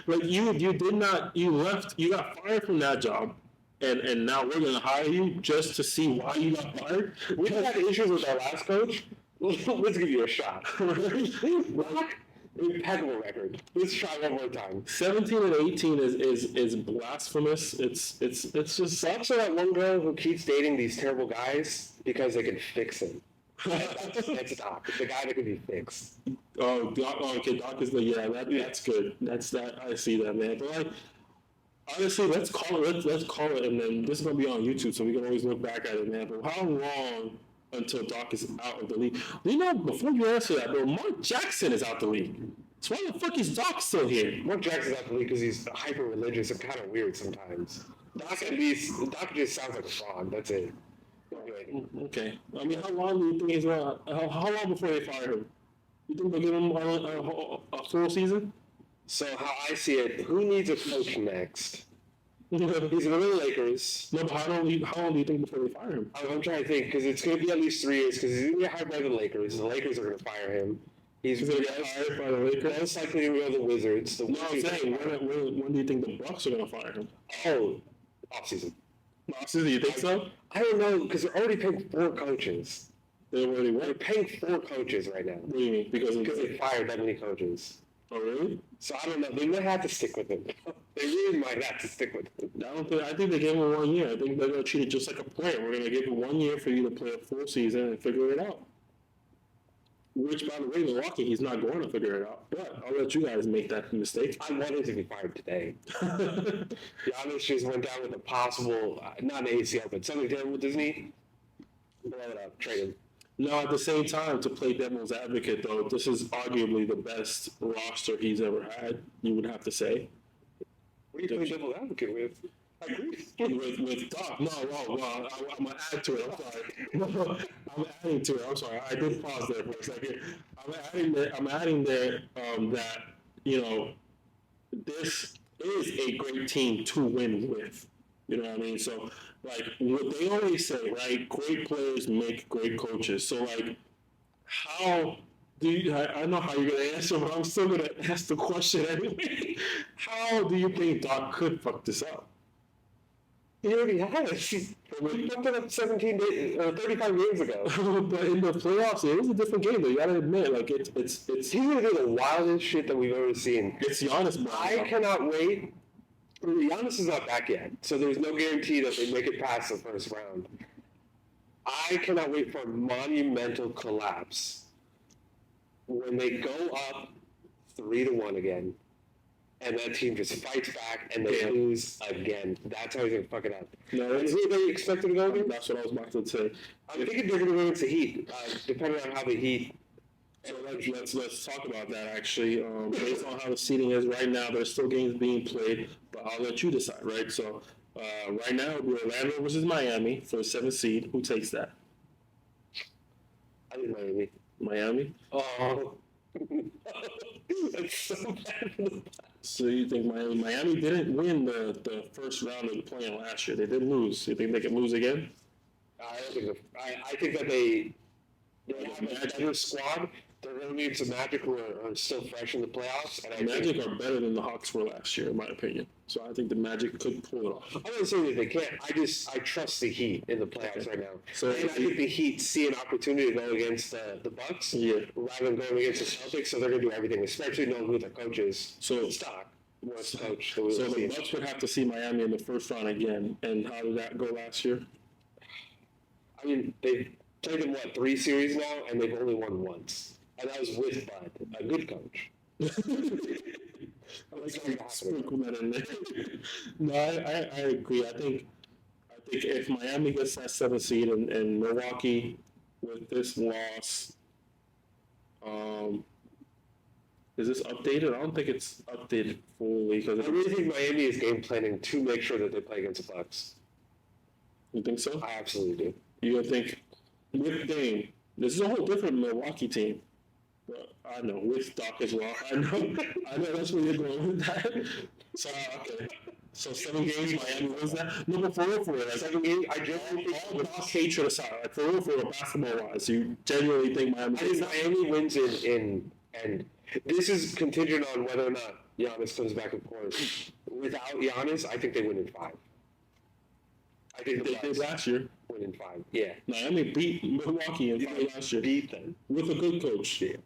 Speaker 1: Like you left, you got fired from that job. And now we're going to hire you just to see why you got fired?
Speaker 2: We had issues with our last coach. Let's give you a shot. Rock, impeccable record. Let's try one more time.
Speaker 1: 17-18 is blasphemous. It's just
Speaker 2: sucks for that one girl who keeps dating these terrible guys because they can fix him. That's Doc. The guy that can be fixed.
Speaker 1: Oh, Doc. Oh, okay, Doc is that's good. That's that. I see that, man. But like, honestly, let's call it, and then this is gonna be on YouTube, so we can always look back at it, man. But how long until Doc is out of the league? You know, before you answer that, bro, Mark Jackson is out the league. So why the fuck is Doc still here?
Speaker 2: Mark Jackson's out the league because he's hyper religious and kind of weird sometimes. Doc just sounds like a fraud. That's it.
Speaker 1: Okay. I mean, how long do you think he's gonna? How long before they fire him? You think they'll give him a full season?
Speaker 2: So how I see it, who needs a coach next? He's going to the Lakers.
Speaker 1: No, but how long do you think before they fire him?
Speaker 2: I'm trying to think, because it's going to be at least 3 years, because he's going to get hired by the Lakers. The Lakers are going to fire him. He's going to get hired by the Lakers. Most likely to go to the Wizards.
Speaker 1: I'm saying, when do you think the Bucks are going to fire him?
Speaker 2: Oh, offseason.
Speaker 1: Offseason, you think so?
Speaker 2: I don't know, because they're already paying 4 coaches.
Speaker 1: They're
Speaker 2: paying 4 coaches right now.
Speaker 1: What do you mean? Because
Speaker 2: they fired that many coaches.
Speaker 1: Oh, really?
Speaker 2: So I don't know. They might have to stick with him. They really might have to stick with him.
Speaker 1: I think they gave him 1 year. I think they're going to treat it just like a player. We're going to give you 1 year for you to play a full season and figure it out. Which, by the way, Milwaukee, he's not going to figure it out. But I'll let you guys make that mistake.
Speaker 2: I want him to be fired today. Giannis just went down with a possible, not an ACL, but something terrible with his knee. Blow it up. Trade him.
Speaker 1: No, at the same time, to play devil's advocate, though, this is arguably the best roster he's ever had, you would have to say.
Speaker 2: What are you playing devil's advocate with? I agree.
Speaker 1: with Doc. No, well, I'm going to add to it. I'm sorry. I'm adding to it. I'm sorry. I did pause there for a second. I'm adding there that, this is a great team to win with. You know what I mean? So, like, what they always say, right? Great players make great coaches. So, like, how do you, I know how you're going to answer, but I'm still going to ask the question anyway. How do you think Doc could fuck this up?
Speaker 2: He already has. He fucked it up 35 games ago.
Speaker 1: But in the playoffs, it was a different game, though. You got to admit, like, it's
Speaker 2: he's going to do the wildest shit that we've ever seen.
Speaker 1: It's Giannis, bro.
Speaker 2: I cannot wait. Giannis is not back yet, so there's no guarantee that they make it past the first round. I cannot wait for a monumental collapse when they go up 3-1 again, and that team just fights back and they lose again. That's how he's gonna fuck it up.
Speaker 1: No,
Speaker 2: is it they expected to go again?
Speaker 1: That's what I was about to say.
Speaker 2: I'm thinking they're gonna go against the Heat, depending on how the Heat.
Speaker 1: So let's talk about that, actually. Based on how the seating is right now, there's still games being played, but I'll let you decide, right? So right now, it'll be Orlando versus Miami for the 7th seed. Who takes that?
Speaker 2: I think Miami.
Speaker 1: Miami?
Speaker 2: Oh. That's so bad.
Speaker 1: So you think Miami? Miami didn't win the first round of the play-in last year. They did lose. You think they can lose again?
Speaker 2: I don't think so. I think that they have a better squad. They're going to need some Magic who are still fresh in the playoffs. And
Speaker 1: Magic are better than the Hawks were last year, in my opinion. So I think the Magic could pull it off.
Speaker 2: I'm not saying that they can't. I trust the Heat in the playoffs right now. So and I think the Heat see an opportunity to go against the Bucks rather than going against the Celtics. So they're going to do everything, especially knowing who their coach is.
Speaker 1: So
Speaker 2: Stock was
Speaker 1: coach. So the Bucks would have to see Miami in the first round again. And how did that go last year?
Speaker 2: I mean, they played in 3 series now, and they've only won once. And that was with Bud, a good coach.
Speaker 1: I like how you sprinkle that in there. No, I agree. I think if Miami gets that 7th seed and Milwaukee with this loss, is this updated? I don't think it's updated fully because
Speaker 2: I really think Miami is game planning to make sure that they play against the Bucks.
Speaker 1: You think so?
Speaker 2: I absolutely do.
Speaker 1: You think with Dame, this is a whole different Milwaukee team. But I know with Doc as well. I know that's where you're going with that. So okay. So 7 games, Miami wins that. No, but for real, like 7 games, I genuinely think all Doc hatred aside, like for real, basketball wise, you genuinely think Miami?
Speaker 2: I think Miami wins in and this is contingent on whether or not Giannis comes back, of course. Without Giannis, I think they win in 5. I think
Speaker 1: they did last year.
Speaker 2: Win in 5. Yeah.
Speaker 1: Miami beat Milwaukee in 5 last year.
Speaker 2: Beat them
Speaker 1: with a good coach.
Speaker 2: Yeah.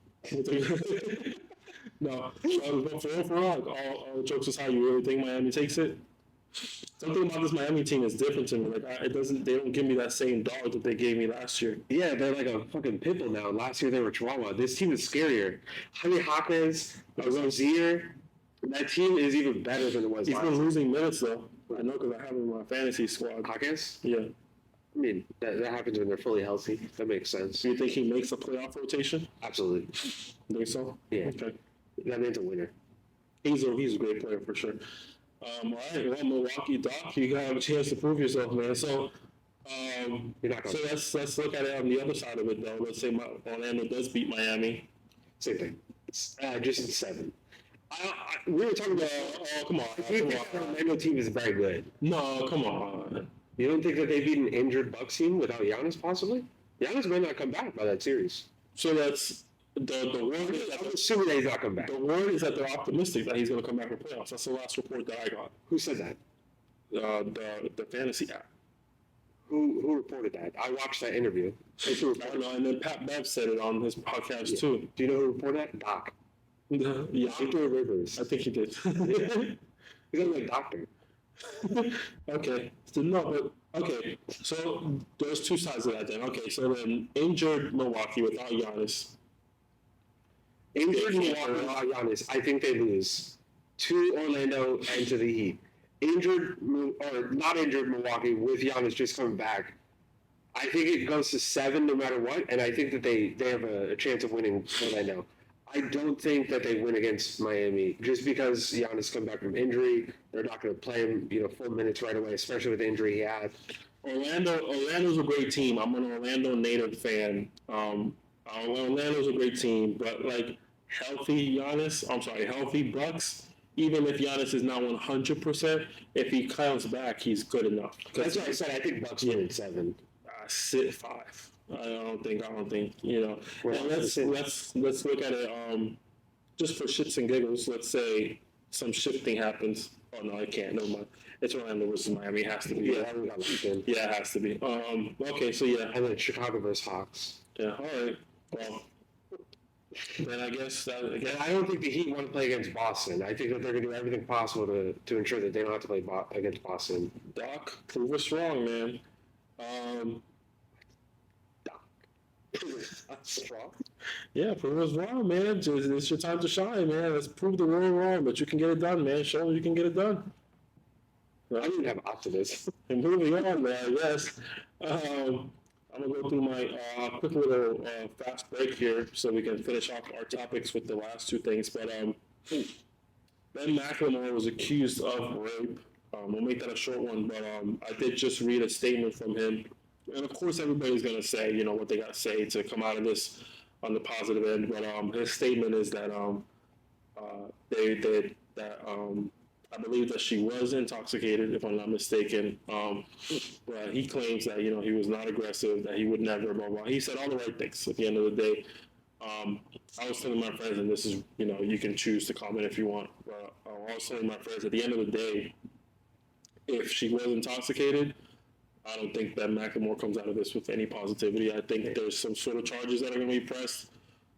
Speaker 1: No, but for real, like, all jokes aside, you really think Miami takes it? Something about this Miami team is different to me. Like they don't give me that same dog that they gave me last year.
Speaker 2: Yeah, they're like a fucking pitbull now. Last year they were Chihuahua. This team is scarier. Jaime Jaquez, Rozier, that team is even better than it was.
Speaker 1: He's been losing minutes though. I know because I have him in my fantasy squad.
Speaker 2: Jaquez?
Speaker 1: Yeah.
Speaker 2: I mean, that happens when they're fully healthy. That makes sense.
Speaker 1: Do you think he makes a playoff rotation?
Speaker 2: Absolutely.
Speaker 1: Think so?
Speaker 2: Yeah.
Speaker 1: Okay.
Speaker 2: That man's a winner.
Speaker 1: He's a great player for sure. All right, well, Milwaukee, Doc, you have a chance to prove yourself, man. So, let's look at it on the other side of it, though. Let's say Orlando does beat Miami.
Speaker 2: Same thing. Just in 7. We were talking about.
Speaker 1: Oh, come on.
Speaker 2: The Orlando team is very good.
Speaker 1: No, come on.
Speaker 2: You don't think that they beat an injured Bucks team without Giannis, possibly? Giannis might not come back by that series.
Speaker 1: So that's the word is that
Speaker 2: I'm assuming that he's not coming back.
Speaker 1: The word is that they're optimistic that he's going to come back for playoffs. That's the last report that I got.
Speaker 2: Who said that?
Speaker 1: The fantasy app.
Speaker 2: Who reported that? I watched that interview.
Speaker 1: I don't know, and then Pat Bev said it on his podcast too.
Speaker 2: Do you know who reported that? Doc.
Speaker 1: Yeah,
Speaker 2: Dr. Rivers.
Speaker 1: I think he did.
Speaker 2: He's like a doctor.
Speaker 1: Okay. Okay. So there's two sides of that then. Okay, so then injured Milwaukee without Giannis.
Speaker 2: Injured Milwaukee without Giannis, I think they lose to Orlando and to the Heat. Not injured Milwaukee with Giannis just coming back. I think it goes to 7 no matter what, and I think that they have a chance of winning Orlando. I don't think that they win against Miami just because Giannis come back from injury. They're not going to play him, full minutes right away, especially with the injury he had.
Speaker 1: Orlando's a great team. I'm an Orlando native fan. Orlando's a great team, but like healthy Bucks. Even if Giannis is not 100%, if he comes back, he's good enough.
Speaker 2: That's what I said. I think Bucks win in 7.
Speaker 1: Sit 5. I don't think. Well, and let's look at it. Just for shits and giggles, let's say some shifting happens. Oh no, I can't. Never mind. It's Orlando versus Miami. It has to be.
Speaker 2: Yeah, that one got locked in.
Speaker 1: Yeah, it has to be. Okay, so yeah.
Speaker 2: And then Chicago versus Hawks.
Speaker 1: Yeah. All right. Well, then I guess that.
Speaker 2: And I don't think the Heat want to play against Boston. I think that they're going to do everything possible to ensure that they don't have to play against Boston.
Speaker 1: Doc, prove us wrong, man.
Speaker 2: Strong.
Speaker 1: Yeah, prove us wrong, man. It's your time to shine, man. Let's prove the world wrong, but you can get it done, man. Show them you can get it done.
Speaker 2: I didn't have optimism.
Speaker 1: And moving on, man. Yes. I'm gonna go through my quick little fast break here so we can finish off our topics with the last two things. But Ben McLemore was accused of rape. We'll make that a short one, but I did just read a statement from him. And of course, everybody's going to say, what they got to say to come out of this on the positive end. But his statement is that I believe that she was intoxicated, if I'm not mistaken. But he claims that, he was not aggressive, that he would never, blah, blah. He said all the right things at the end of the day. I was telling my friends, and this is, you can choose to comment if you want. But I was telling my friends, at the end of the day, if she was intoxicated, I don't think Ben McLemore comes out of this with any positivity. I think there's some sort of charges that are going to be pressed.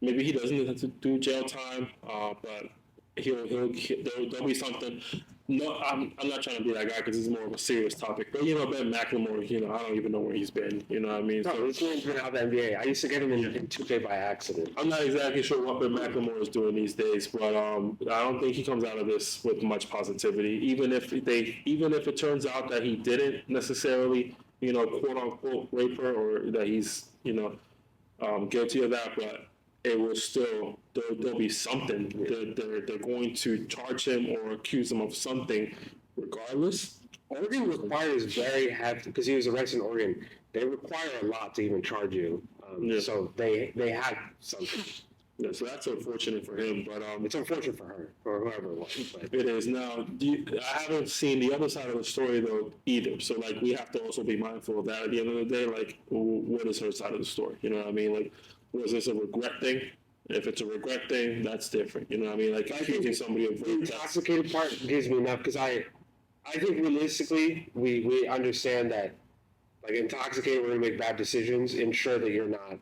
Speaker 1: Maybe he doesn't have to do jail time, but there'll be something. No, I'm not trying to be that guy because it's more of a serious topic. But Ben McLemore, I don't even know where he's been. You know what I mean?
Speaker 2: No, this man's been out of the NBA. I used to get him in 2K by accident.
Speaker 1: I'm not exactly sure what Ben McLemore is doing these days, but I don't think he comes out of this with much positivity. Even if it turns out that he didn't necessarily, quote unquote rape her, or that he's, guilty of that, but it will still there'll be something. They're going to charge him or accuse him of something, regardless.
Speaker 2: Oregon requires very heavy, because he was arrested in Oregon. They require a lot to even charge you. So they had something.
Speaker 1: Yeah, so that's unfortunate for him, but
Speaker 2: it's unfortunate for her or whoever it was. But.
Speaker 1: It is. Now, I haven't seen the other side of the story though either. So we have to also be mindful of that. At the end of the day, what is her side of the story? You know what I mean? Was this a regret thing? If it's a regret thing, that's different. You know what I mean? Accusing somebody of
Speaker 2: the intoxicated part gives me enough, because I think realistically we understand that intoxicated, we're gonna make bad decisions. Ensure that you're not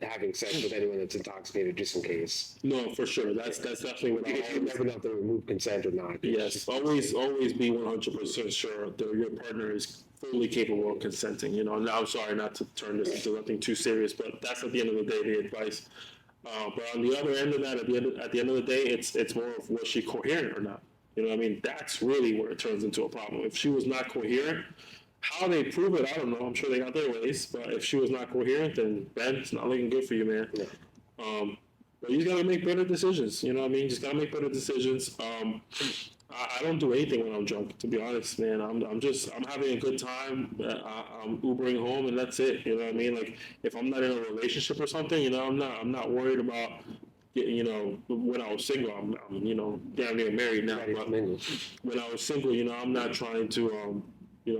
Speaker 2: having sex with anyone that's intoxicated, just in case.
Speaker 1: No, for sure. That's definitely what
Speaker 2: you never know if they remove consent or not.
Speaker 1: Yes, always be 100% sure that your partner is fully capable of consenting. Now, I'm sorry not to turn this into something too serious, but that's at the end of the day the advice. But on the other end of that, at the end of the day, it's more of was she coherent or not? You know what I mean? That's really where it turns into a problem. If she was not coherent, how they prove it, I don't know. I'm sure they got their ways. But if she was not coherent, then Ben, it's not looking good for you, man. Yeah. But you just gotta make better decisions. You know what I mean? Just gotta make better decisions. I don't do anything when I'm drunk, to be honest, man. I'm having a good time. I'm Ubering home, and that's it. You know what I mean? If I'm not in a relationship or something, I'm not worried about. When I was single, I'm damn near married now. But when I was single, I'm not trying to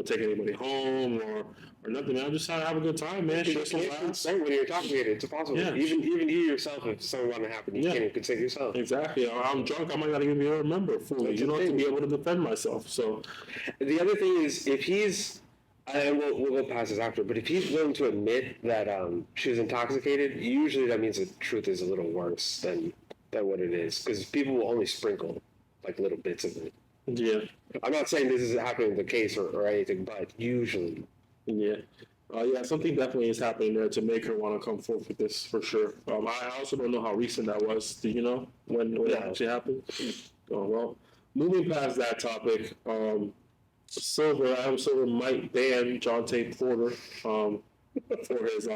Speaker 1: take anybody home or nothing, man. I'm just trying to have a good time, man.
Speaker 2: You can't consent when you're intoxicated. It's impossible. Yeah. Even you yourself, if something want to happen, you can't even consent yourself.
Speaker 1: Exactly. I'm drunk. I might not even be able to remember fully. To be able to defend myself. So
Speaker 2: the other thing is, if he's, and we'll go past this after, but if he's willing to admit that she was intoxicated, usually that means the truth is a little worse than what it is, because people will only sprinkle little bits of it.
Speaker 1: Yeah.
Speaker 2: I'm not saying this is happening in the case or anything, but usually.
Speaker 1: Yeah. Something definitely is happening there to make her want to come forth with this, for sure. I also don't know how recent that was. Do you know when it actually happened? Oh, well, moving past that topic, Adam Silver might ban Jonte Porter for his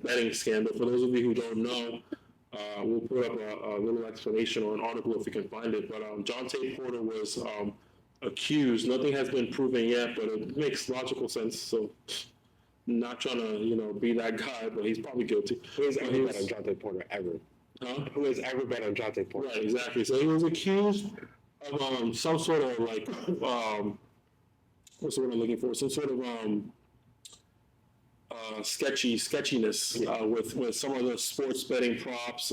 Speaker 1: betting scandal. For those of you who don't know, we'll put up a little explanation or an article if we can find it. But Jonte Porter was accused. Nothing has been proven yet, but it makes logical sense. So, not trying to be that guy, but he's probably guilty.
Speaker 2: Who has ever bet on Jonte Porter ever?
Speaker 1: Huh?
Speaker 2: Who has ever bet on Jonte Porter?
Speaker 1: Right, exactly. So he was accused of some sort of what's the word I'm looking for? Some sort of sketchiness with some of the sports betting props.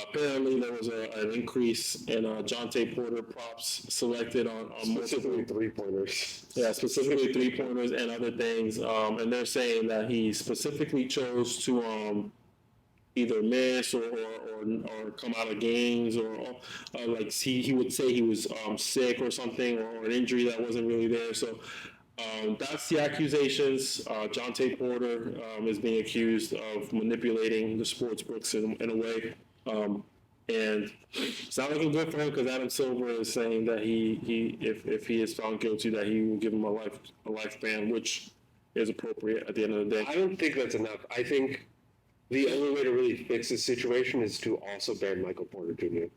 Speaker 1: Apparently, there was an increase in Jonte Porter props selected on
Speaker 2: specifically 3-pointers.
Speaker 1: Yeah, specifically 3-pointers and other things. And they're saying that he specifically chose to either miss or come out of games, or he would say he was sick or something, or an injury that wasn't really there. So. That's the accusations. Jonte Porter is being accused of manipulating the sports books in a way. And it's not looking good for him, because Adam Silver is saying that if he is found guilty, that he will give him a life ban, which is appropriate at the end of the day.
Speaker 2: I don't think that's enough. I think the only way to really fix this situation is to also ban Michael Porter Jr.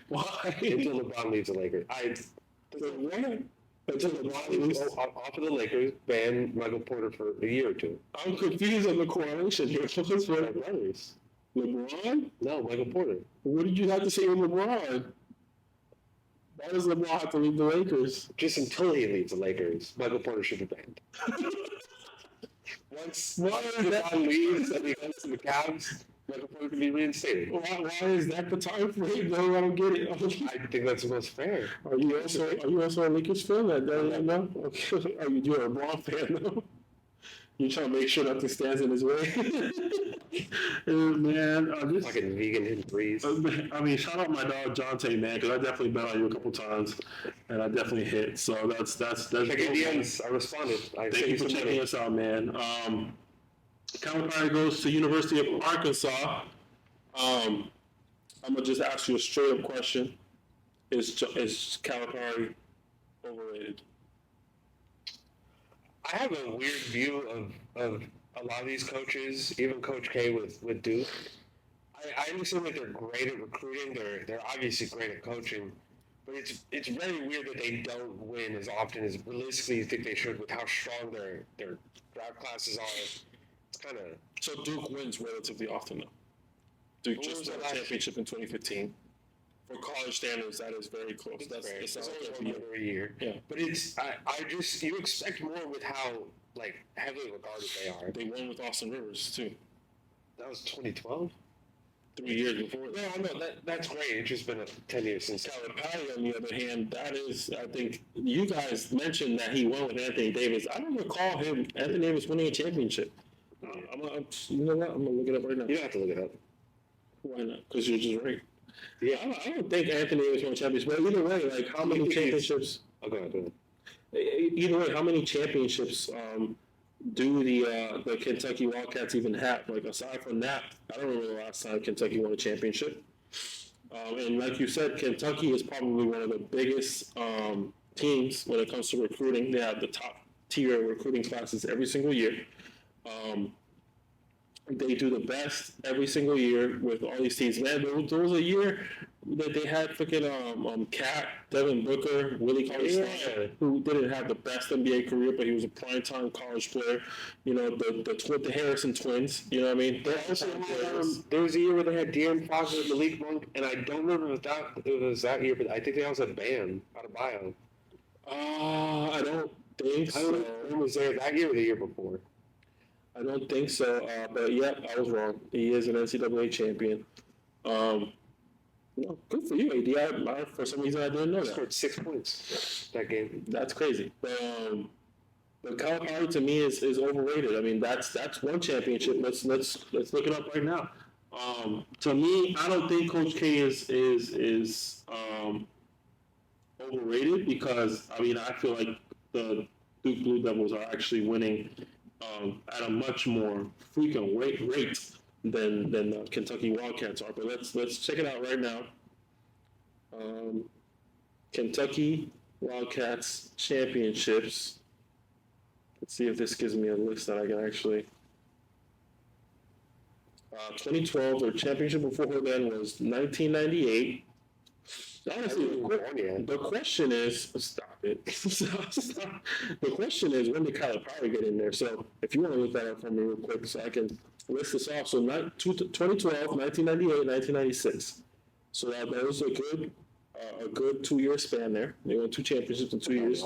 Speaker 2: Why? Until LeBron leaves the Lakers. Until LeBron leaves off of the Lakers, ban Michael Porter for a year or two.
Speaker 1: I'm confused on the correlation here. What's for brothers? LeBron?
Speaker 2: No, Michael Porter.
Speaker 1: What did you have to say with LeBron? Why does LeBron have to leave the Lakers?
Speaker 2: Just until he leaves the Lakers, Michael Porter should be banned. Once LeBron leaves and he goes to the Cavs, Michael Porter can be reinstated.
Speaker 1: Why is that the time frame? No, I don't get it.
Speaker 2: I think that's the most fair.
Speaker 1: Are you also a Lakers fan? No? Okay. You're a LeBron fan, though? You trying to make sure nothing stands in his way. Man, just
Speaker 2: fucking vegan and breeze.
Speaker 1: I mean, shout out my dog Jonte, man, because I definitely bet on you a couple times, and I definitely hit. So that's.
Speaker 2: Check your DMs. I responded.
Speaker 1: Thank you for checking us out, man. Calipari goes to University of Arkansas. I'm gonna just ask you a straight up question: Is Calipari overrated?
Speaker 2: I have a weird view of a lot of these coaches, even Coach K with Duke. I understand that they're great at recruiting. They're obviously great at coaching, but it's very weird that they don't win as often as realistically you think they should with how strong their draft classes are. It's kind of
Speaker 1: so Duke wins relatively often though. Duke just won a championship in 2015. For college standards, that is very close. It's
Speaker 2: only every year.
Speaker 1: Yeah,
Speaker 2: but you expect more with how like heavily regarded they are.
Speaker 1: They won with Austin Rivers too.
Speaker 2: That was 2012.
Speaker 1: 3 years before.
Speaker 2: No, I know that's great. It's just been 10 years since.
Speaker 1: Calipari, on the other hand, that is, I think you guys mentioned that he won with Anthony Davis. I don't recall Anthony Davis winning a championship. You know what? I'm gonna look it up right now.
Speaker 2: You don't have to look it up.
Speaker 1: Why not? Because you're just right. Yeah, I don't think Anthony Davis won a championship. But either way, like how many championships?
Speaker 2: Okay.
Speaker 1: Either way, how many championships do the Kentucky Wildcats even have? Like aside from that, I don't remember the last time Kentucky won a championship. And like you said, Kentucky is probably one of the biggest teams when it comes to recruiting. They have the top tier recruiting classes every single year. They do the best every single year with all these teams. Man, there was a year that they had freaking Cat, Devin Booker, Willie Cauley-Stein, who didn't have the best NBA career, but he was a primetime college player. You know, the Harrison twins. You know what I mean?
Speaker 2: There was a year where they had De'Aaron Fox and Malik Monk, and I don't remember if it was that year, but I think they also had Bam out of bio.
Speaker 1: I don't think so.
Speaker 2: I don't know if Bam was there that year or the year before.
Speaker 1: I don't think so, but yeah, I was wrong. He is an NCAA champion. Good for you, AD. I for some reason I didn't know that.
Speaker 2: Scored 6 points that game.
Speaker 1: That's crazy. But Calipari to me is overrated. I mean, that's one championship. Let's look it up right now. To me, I don't think Coach K is overrated because I mean I feel like the Duke Blue Devils are actually winning at a much more frequent rate than the Kentucky Wildcats are. But let's check it out right now. Kentucky Wildcats championships. Let's see if this gives me a list that I can actually. 2012, their championship before then was 1998. Honestly, the question is, stop it. The question is, when did Calipari get in there? So if you want to look that up for me real quick so I can list this off. So 2012, 1998, 1996. So that was a good 2 year span there. They won 2 championships in 2 years.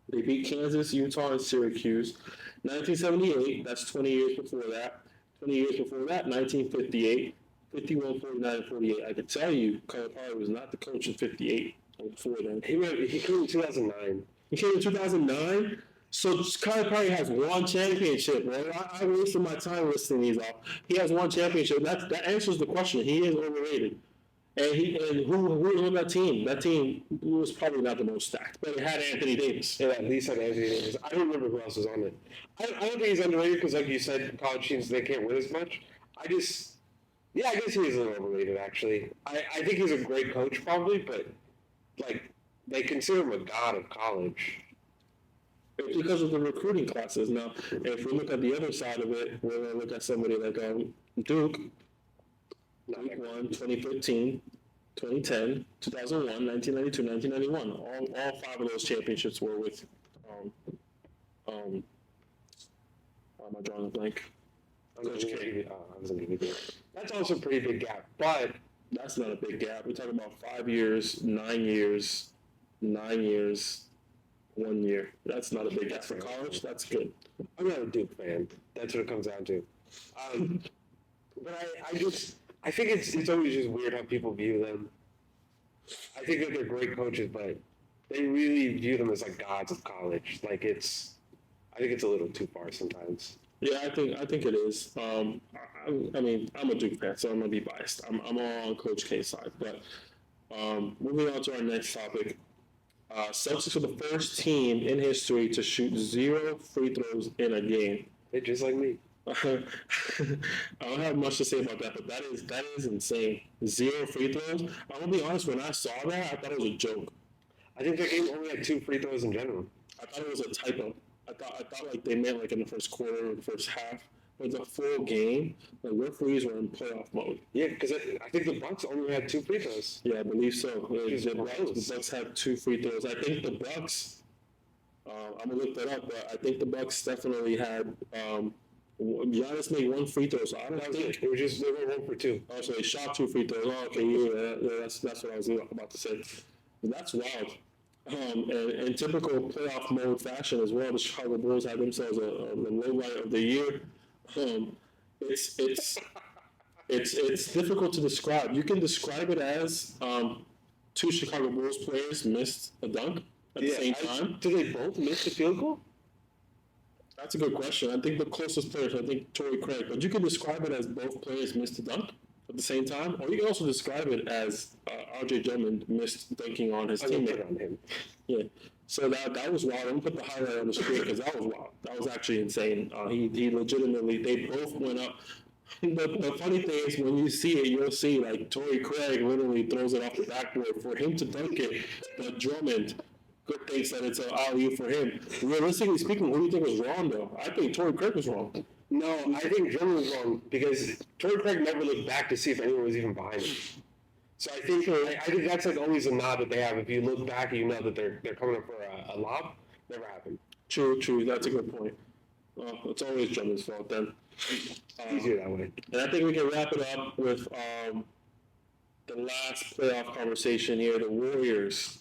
Speaker 1: They beat Kansas, Utah, and Syracuse. 1978, that's 20 years before that. 20 years before that, 1958. 51, 49, 48. I could tell you, Calipari was not the coach in 58 and before then.
Speaker 2: He came in 2009.
Speaker 1: He came in 2009? So Calipari has one championship, right? I wasted my time listing these off. He has one championship. That answers the question. He is overrated. And who was on that team? That team was probably not the most stacked, but it had Anthony Davis.
Speaker 2: It at least had Anthony Davis. I don't remember who else was on it. I don't think he's underrated because, like you said, college teams, they can't win as much. Yeah, I guess he is a little overrated, actually. I think he's a great coach, probably, but, like, they consider him a god of college.
Speaker 1: It's because of the recruiting classes. Now, if we look at the other side of it, we're going to look at somebody like Duke. Duke won 2015, 2010, 2001, 1992, 1991. All 5 of those championships were with, why am I drawing a blank?
Speaker 2: Coach K. That's also a pretty big gap, but
Speaker 1: that's not a big gap. We're talking about 5 years, 9 years, 9 years, 1 year. That's not a big gap for college. That's good.
Speaker 2: I'm not a Duke fan. That's what it comes down to. But I think it's always just weird how people view them. I think that they're great coaches, but they really view them as like gods of college. Like it's I think it's a little too far sometimes.
Speaker 1: Yeah, I think it is. I mean, I'm a Duke fan, so I'm gonna be biased. I'm all on Coach K's side. But moving on to our next topic, Celtics are the first team in history to shoot 0 free throws in a game.
Speaker 2: They're just like me.
Speaker 1: I don't have much to say about that, but that is insane. 0 free throws. I'm gonna be honest. When I saw that, I thought it was a joke.
Speaker 2: I think their game only had 2 free throws in general.
Speaker 1: I thought it was a typo. I thought like they meant like in the first quarter or the first half. But the full game, the referees were in playoff mode.
Speaker 2: Yeah, because I think the Bucks only had 2 free throws.
Speaker 1: Yeah, I believe so. The Bucks had 2 free throws. I think the Bucks. I'm gonna look that up, but I think the Bucks definitely had. Giannis made 1 free throw, so I don't think
Speaker 2: it was just they were 1 for 2.
Speaker 1: Oh, so they shot 2 free throws. Oh, okay, yeah, that's what I was about to say. But that's wild. And in typical playoff mode fashion as well, the Chicago Bulls had themselves a low light of the year. It's difficult to describe. You can describe it as 2 Chicago Bulls players missed a dunk at the same time.
Speaker 2: Did they both miss the field goal?
Speaker 1: That's a good question. I think the closest players, I think Torrey Craig, but you can describe it as both players missed a dunk at the same time, or you can also describe it as R.J. Drummond missed dunking on his teammate.
Speaker 2: On him.
Speaker 1: Yeah. So that was wild. I'm gonna put the highlight on the screen because that was wild. That was actually insane. He legitimately, they both went up. The funny thing is when you see it, you'll see like Torrey Craig literally throws it off the backboard for him to dunk it, but Drummond thinks that it's an alley for him. Realistically speaking, what do you think was wrong though? I think Torrey Craig was wrong.
Speaker 2: No, I think Drummond was wrong because Torrey Craig never looked back to see if anyone was even behind him. So I think that's like always a nod that they have. If you look back, you know that they're coming up for a lob. Never happened.
Speaker 1: True. That's a good point. Well, it's always Drummond's fault then.
Speaker 2: Easier that way.
Speaker 1: And I think we can wrap it up with the last playoff conversation here, the Warriors.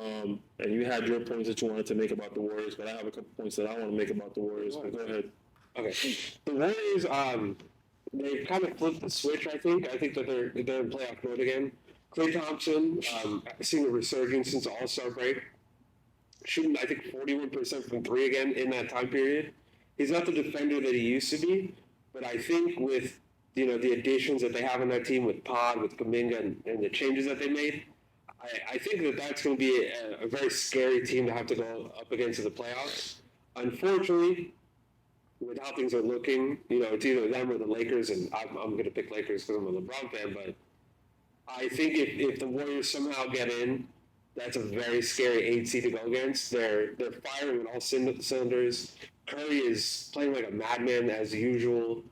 Speaker 1: And you had your points that you wanted to make about the Warriors, but I have a couple points that I want to make about the Warriors. But go ahead.
Speaker 2: Okay. The Warriors, they kind of flipped the switch, I think. I think that they're in playoff mode again. Klay Thompson, seeing a resurgence since the All-Star break. Shooting, I think, 41% from 3 again in that time period. He's not the defender that he used to be, but I think with, the additions that they have on that team with Pod, with Kuminga, and the changes that they made, I think that that's going to be a very scary team to have to go up against in the playoffs. Unfortunately, with how things are looking, it's either them or the Lakers, and I'm going to pick Lakers because I'm a LeBron fan, but I think if the Warriors somehow get in, that's a very scary 8 seed to go against. They're firing on all cylinders. Curry is playing like a madman as usual.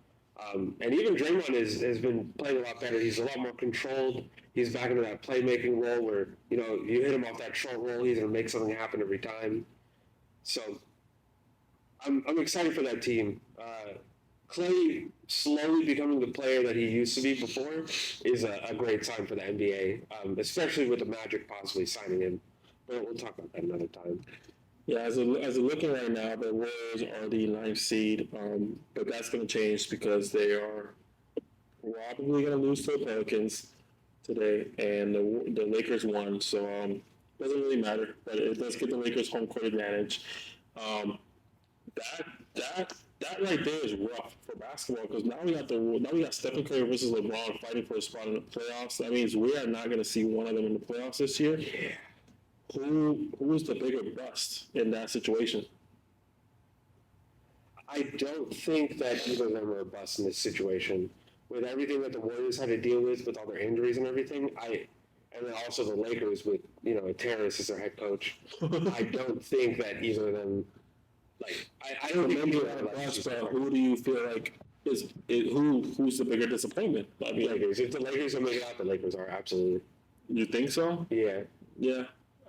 Speaker 2: And even Draymond has been playing a lot better. He's a lot more controlled. He's back into that playmaking role where, you hit him off that short roll, he's going to make something happen every time. So I'm excited for that team. Klay slowly becoming the player that he used to be before is a great sign for the NBA, especially with the Magic possibly signing him. But we'll talk about that another time.
Speaker 1: Yeah, as of looking right now, the Warriors are the 9th seed, but that's going to change because they are probably going to lose to the Pelicans today, and the Lakers won, so it doesn't really matter, but it does get the Lakers home court advantage. That right there is rough for basketball because now we got Stephen Curry versus LeBron fighting for a spot in the playoffs. That means we are not going to see one of them in the playoffs this year.
Speaker 2: Yeah.
Speaker 1: Who is the bigger bust in that situation?
Speaker 2: I don't think that either of them are a bust in this situation. With everything that the Warriors had to deal with all their injuries and everything, and then also the Lakers with, a terrorist as their head coach, I don't think that either of them, I don't think either of them are bust, but
Speaker 1: who do you feel like who's the bigger disappointment?
Speaker 2: I mean, Lakers. If the Lakers are making out, the Lakers are absolutely.
Speaker 1: You think so?
Speaker 2: Yeah.
Speaker 1: Yeah.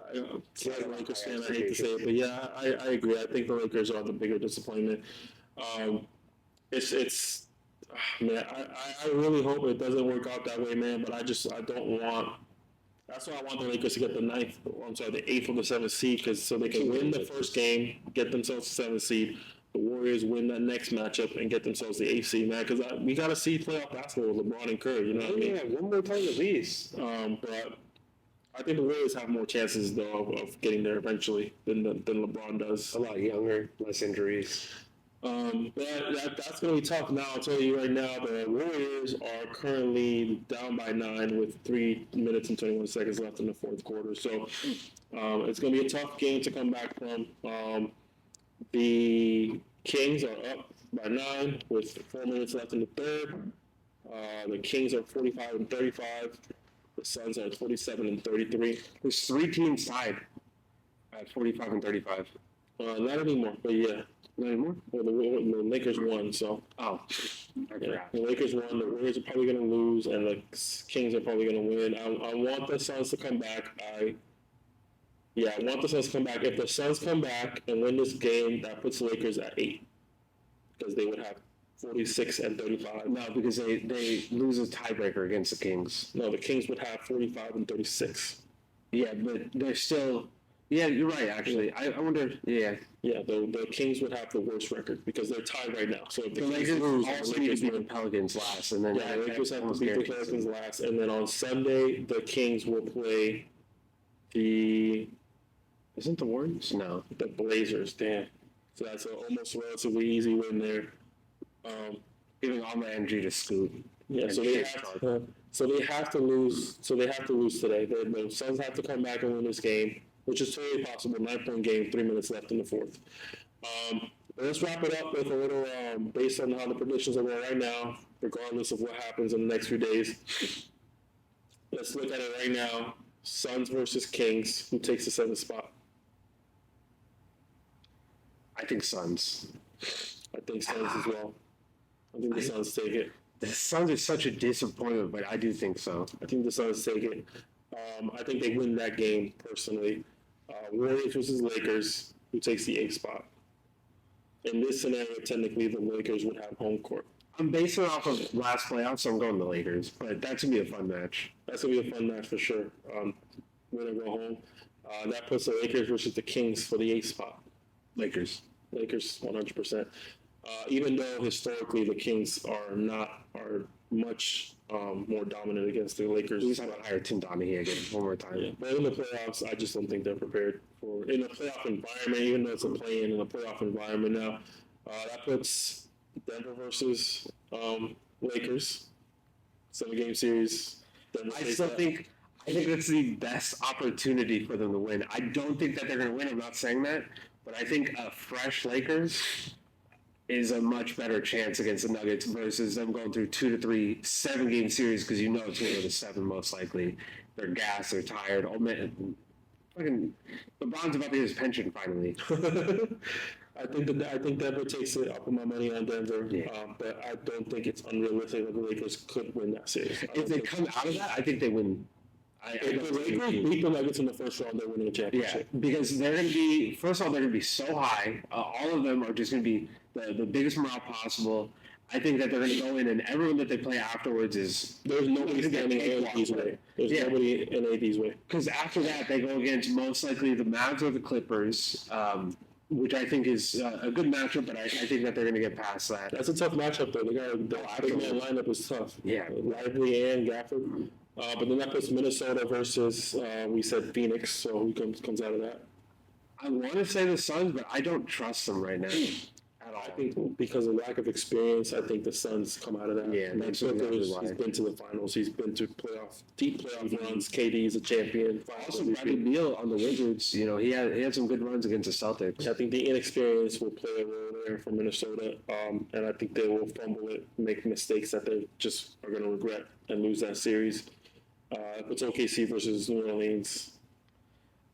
Speaker 1: As a Lakers fan, I hate to say it, but yeah, I agree. I think the Lakers are the bigger disappointment. It's man, I really hope it doesn't work out that way, man. But I don't want. That's why I want the Lakers to get the 8th or the 7th seed, so they can win the first game, get themselves the 7th seed. The Warriors win that next matchup and get themselves the 8th seed, man. Because we got to see playoff basketball with LeBron and Curry. You know what I mean?
Speaker 2: Yeah, one more time at least.
Speaker 1: But I think the Warriors have more chances though of getting there eventually than LeBron does.
Speaker 2: A lot younger, less injuries.
Speaker 1: That's going to be tough now. I'll tell you right now, the Warriors are currently down by 9 with 3 minutes and 21 seconds left in the fourth quarter. So it's going to be a tough game to come back from. The Kings are up by 9 with 4 minutes left in the third. The Kings are 45 and 35. The Suns are 47 and 33.
Speaker 2: There's 3 teams tied at 45 and 35.
Speaker 1: Not anymore, but yeah.
Speaker 2: Not anymore?
Speaker 1: Well, the Lakers won, so.
Speaker 2: Oh, I forgot.
Speaker 1: The Lakers won. The Warriors are probably going to lose, and the Kings are probably going to win. I want the Suns to come back. I want the Suns to come back. If the Suns come back and win this game, that puts the Lakers at 8, because they would have 46 and 35.
Speaker 2: No, because they lose a tiebreaker against the Kings.
Speaker 1: No, the Kings would have 45 and 36.
Speaker 2: Yeah, but they're still. Yeah, you're right. Actually, I wonder. Yeah,
Speaker 1: the Kings would have the worst record because they're tied right now. So if the
Speaker 2: Lakers
Speaker 1: Kings lose,
Speaker 2: also need to beat the Pelicans last, and then
Speaker 1: the Lakers have to beat the Pelicans last, and then on Sunday the Kings will play the.
Speaker 2: Isn't the Warriors? No,
Speaker 1: the Blazers. Damn. So that's an almost relatively easy win there.
Speaker 2: Giving all my energy to Scoot.
Speaker 1: Yeah, so they have to lose. So they have to lose today. The Suns have to come back and win this game, which is totally possible. 9-point game, 3 minutes left in the fourth. Let's wrap it up with a little, based on how the predictions are going right now, regardless of what happens in the next few days. Let's look at it right now. Suns versus Kings. Who takes the 7th spot?
Speaker 2: I think Suns.
Speaker 1: I think Suns as well. I think the Suns take it.
Speaker 2: The Suns are such a disappointment, but I do think so.
Speaker 1: I think the Suns take it. I think they win that game, personally. Warriors versus Lakers, who takes the 8th spot. In this scenario, technically, the Lakers would have home court.
Speaker 2: I'm basing it off of last playoffs, so I'm going the Lakers. But that's going to be a fun match.
Speaker 1: That's going to be a fun match for sure. Win or go home. That puts the Lakers versus the Kings for the 8th spot.
Speaker 2: Lakers,
Speaker 1: 100%. Even though historically the Kings are much more dominant against the Lakers.
Speaker 2: We just have to hire Tim Donaghy again one more time.
Speaker 1: Yeah. But in the playoffs, I just don't think they're prepared for in a playoff environment. Even though it's a play-in in a playoff environment now, that puts Denver versus Lakers 7-game series.
Speaker 2: I think that's the best opportunity for them to win. I don't think that they're going to win. I'm not saying that, but I think a fresh Lakers is a much better chance against the Nuggets versus them going through 2 to 3 7-game series, because you know it's going to go to 7 most likely. They're gassed, they're tired. Oh man, fucking LeBron's about to get his pension finally.
Speaker 1: I think Denver takes it. I'll put my money on Denver, but I don't think it's unrealistic that the Lakers could win that series.
Speaker 2: If they come out of that, I think they win.
Speaker 1: If the Lakers beat the Nuggets in the first round, they're winning a championship.
Speaker 2: Yeah, because they're going to be, first of all, they're going to be so high. All of them are just going to be the biggest morale possible. I think that they're going to go in, and everyone that they play afterwards is...
Speaker 1: There's nobody standing in AD's way. There's nobody in AD's way.
Speaker 2: Because after that, they go against most likely the Mavs or the Clippers, which I think is a good matchup, but I think that they're going to get past that.
Speaker 1: That's a tough matchup, though. The big man lineup is tough.
Speaker 2: Yeah.
Speaker 1: Lively and Gafford. But then that puts Minnesota versus, we said Phoenix, so who comes out of that?
Speaker 2: I want to say the Suns, but I don't trust them right now at all.
Speaker 1: I think because of lack of experience, I think the Suns come out of that.
Speaker 2: Yeah, that's exactly why.
Speaker 1: He's been to the finals. He's been to deep playoff runs. KD is a champion.
Speaker 2: Also, Bradley Beal on the Wizards, he had some good runs against the Celtics.
Speaker 1: I think the inexperience will play a role there for Minnesota, and I think they will fumble it, make mistakes that they just are going to regret and lose that series. It's OKC versus New Orleans.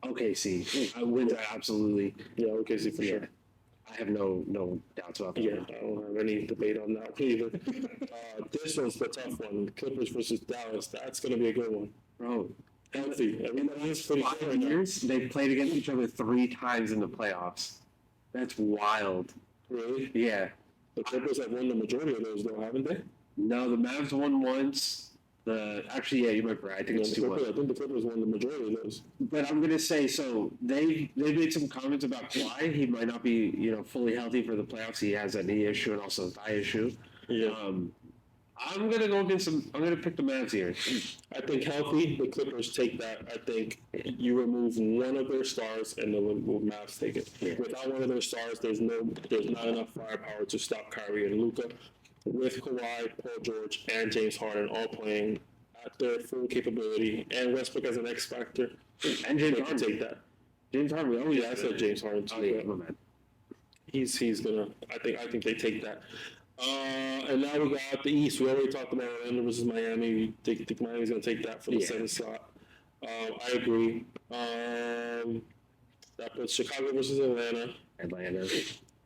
Speaker 2: OKC. I win that, absolutely.
Speaker 1: Yeah, OKC for sure.
Speaker 2: I have no doubts about that.
Speaker 1: Yeah, I don't have any debate on that either. This one's the tough one. Clippers versus Dallas. That's going to be a good one.
Speaker 2: Bro.
Speaker 1: Healthy. Everybody's pretty good right
Speaker 2: years, they've played against each other 3 times in the playoffs. That's wild.
Speaker 1: Really?
Speaker 2: Yeah.
Speaker 1: The Clippers have won the majority of those, though, haven't they?
Speaker 2: No, the Mavs won once. You might be right. I think it's 2-1.
Speaker 1: I think the Clippers won the majority of those.
Speaker 2: But I'm gonna say, so they made some comments about Kawhi. He might not be fully healthy for the playoffs. He has a knee issue and also a thigh issue.
Speaker 1: Yeah.
Speaker 2: I'm gonna go against them. I'm gonna pick the Mavs here.
Speaker 1: I think healthy, the Clippers take that. I think you remove one of their stars, and the Mavs take it. Yeah. Without one of their stars, there's not enough firepower to stop Kyrie and Luka. With Kawhi, Paul George, and James Harden all playing at their full capability, and Westbrook as an X factor,
Speaker 2: and James
Speaker 1: Harden take that.
Speaker 2: James Harden,
Speaker 1: I said James Harden too.
Speaker 2: Oh, man.
Speaker 1: He's gonna. I think they take that. And now we got the East. We already talked about Orlando versus Miami. I think Miami's going to take that for the 7th slot. I agree. That puts Chicago versus Atlanta. I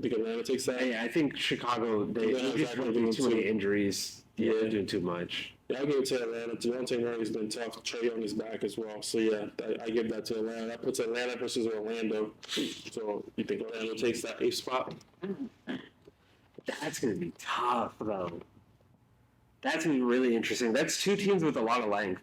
Speaker 1: think Atlanta takes that.
Speaker 2: Yeah, I think Chicago, they just doing too many injuries. Yeah, they're doing too much.
Speaker 1: Yeah, I'll give it to Atlanta. Devontae Murray's been tough. Trae Young is back as well. So, yeah, I give that to Atlanta. That puts Atlanta versus Orlando. So, you think Orlando takes that 8th spot?
Speaker 2: That's going to be tough, though. That's going to be really interesting. That's two teams with a lot of length.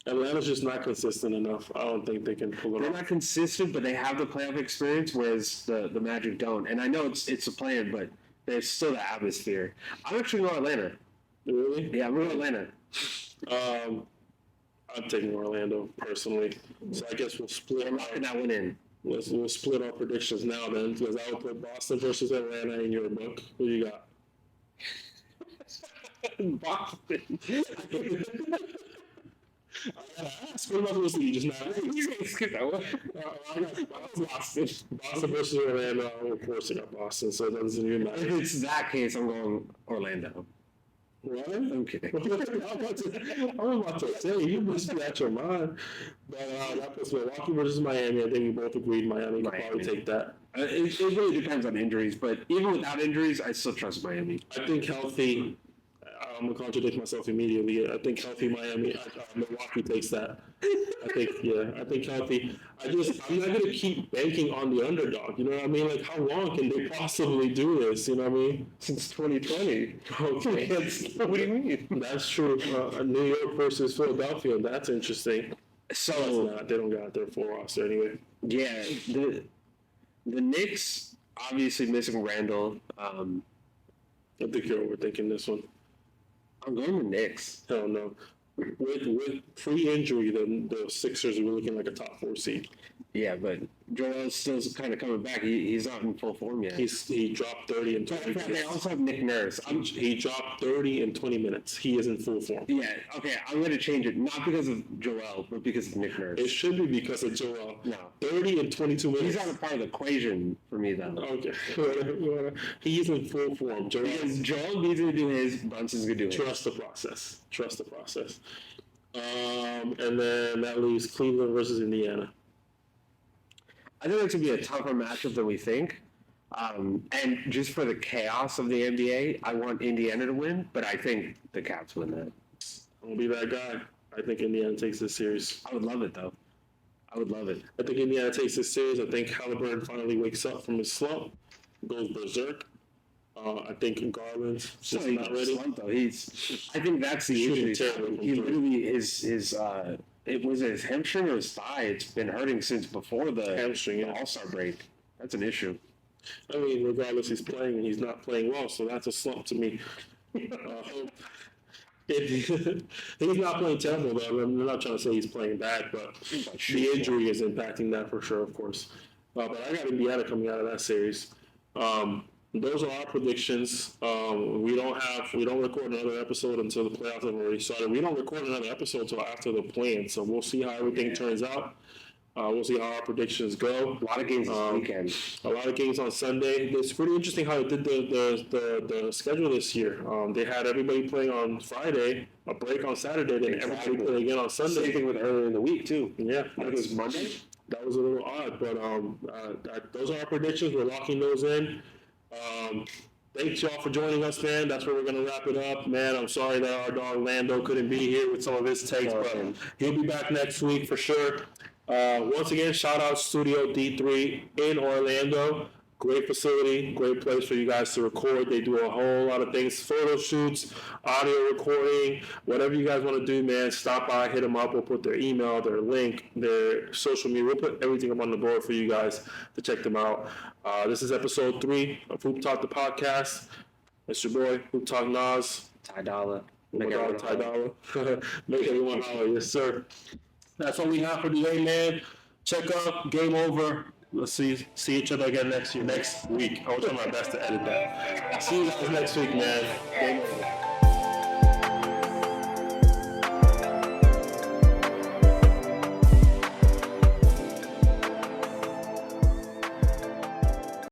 Speaker 1: Atlanta's just not consistent enough. I don't think they can pull it off.
Speaker 2: They're not consistent, but they have the playoff experience, whereas the Magic don't. And I know it's a plan, but there's still the atmosphere. I'm actually going Atlanta.
Speaker 1: Really?
Speaker 2: Yeah, I'm going Atlanta.
Speaker 1: I'm taking Orlando, personally. So I guess we'll split.
Speaker 2: I'm locking that one in.
Speaker 1: We'll split our predictions now then, because I will put Boston versus Atlanta in your book. Who you got?
Speaker 2: Boston.
Speaker 1: I gotta ask. What about this? You just not.
Speaker 2: You guys skip that one.
Speaker 1: I got Boston. Boston versus Orlando. I'm of course I got Boston, so it doesn't even matter.
Speaker 2: If it's that case, I'm going Orlando.
Speaker 1: What?
Speaker 2: I'm kidding.
Speaker 1: I'm about to say, you must be out your mind. But that puts Milwaukee versus Miami. I think we both agreed Miami could probably take that.
Speaker 2: It really depends on injuries, but even without injuries, I still trust Miami.
Speaker 1: I think healthy. I'm going to contradict myself immediately. I think healthy Milwaukee takes that. I think healthy. I'm not going to keep banking on the underdog. You know what I mean? Like, how long can they possibly do this? You know what I mean?
Speaker 2: Since 2020.
Speaker 1: Okay.
Speaker 2: What do you mean?
Speaker 1: That's true. New York versus Philadelphia. That's interesting.
Speaker 2: So
Speaker 1: they don't got their full roster anyway.
Speaker 2: Yeah, the Knicks obviously missing Randall.
Speaker 1: I think you're overthinking this one.
Speaker 2: I'm going with Knicks.
Speaker 1: Hell no. With pre-injury, the Sixers are looking like a top 4 seed.
Speaker 2: Yeah, but Joel's still kind of coming back. He's not in full form yet.
Speaker 1: He dropped 30 in 20 minutes.
Speaker 2: They also have Nick Nurse.
Speaker 1: He dropped 30 in 20 minutes. He is in full form.
Speaker 2: Yeah, okay, I'm going to change it. Not because of Joel, but because of Nick Nurse.
Speaker 1: It should be because of Joel.
Speaker 2: No.
Speaker 1: 30 in 22 minutes.
Speaker 2: He's not a part of the equation for me, though.
Speaker 1: Okay. He's in full form.
Speaker 2: Joel needs to do his, Brunson's going to do his.
Speaker 1: Trust the process. And then that leaves Cleveland versus Indiana.
Speaker 2: I think that's going to be a tougher matchup than we think. And just for the chaos of the NBA, I want Indiana to win, but I think the Caps win that.
Speaker 1: I'm going to be that guy. I think Indiana takes this series.
Speaker 2: I would love it, though. I would love it.
Speaker 1: I think Indiana takes this series. I think Halliburton finally wakes up from his slump, goes berserk. I think Garland's just not ready.
Speaker 2: Slump, though. I think that's the issue. He literally it was his hamstring or his thigh. It's been hurting since before the
Speaker 1: hamstring
Speaker 2: All-Star break. That's an issue.
Speaker 1: I mean, regardless, he's playing and he's not playing well, so that's a slump to me. He's not playing terrible, though. I'm not trying to say he's playing bad, but the injury is impacting that for sure, of course. But I got Indiana coming out of that series. Those are our predictions. We don't record another episode until the playoffs have already started. We don't record another episode until after the play-in, so we'll see how everything turns out. We'll see how our predictions go.
Speaker 2: A lot of games this weekend.
Speaker 1: A lot of games on Sunday. It's pretty interesting how they did the schedule this year. They had everybody playing on Friday, a break on Saturday, then everybody playing again on Sunday.
Speaker 2: Same thing with earlier in the week, too.
Speaker 1: Yeah.
Speaker 2: It was Monday.
Speaker 1: That was a little odd, but those are our predictions. We're locking those in. Thanks y'all for joining us, man. That's where we're going to wrap it up. Man, I'm sorry that our dog Lando couldn't be here with some of his takes, but he'll be back next week for sure. Once again, shout out Studio D3 in Orlando. Great facility, great place for you guys to record. They do a whole lot of things, photo shoots, audio recording, whatever you guys want to do, man, stop by, hit them up. We'll put their email, their link, their social media. We'll put everything up on the board for you guys to check them out. This is episode 3 of HoopTalk the podcast. It's your boy, HoopTalk Nas.
Speaker 2: TyDolla.
Speaker 1: My dog TyDolla. Make everyone holler. Yes, sir. That's all we have for today, man. Check up. Game over. Let's see each other again next week. I'll try my best to edit that. See you guys next week, man. Game over.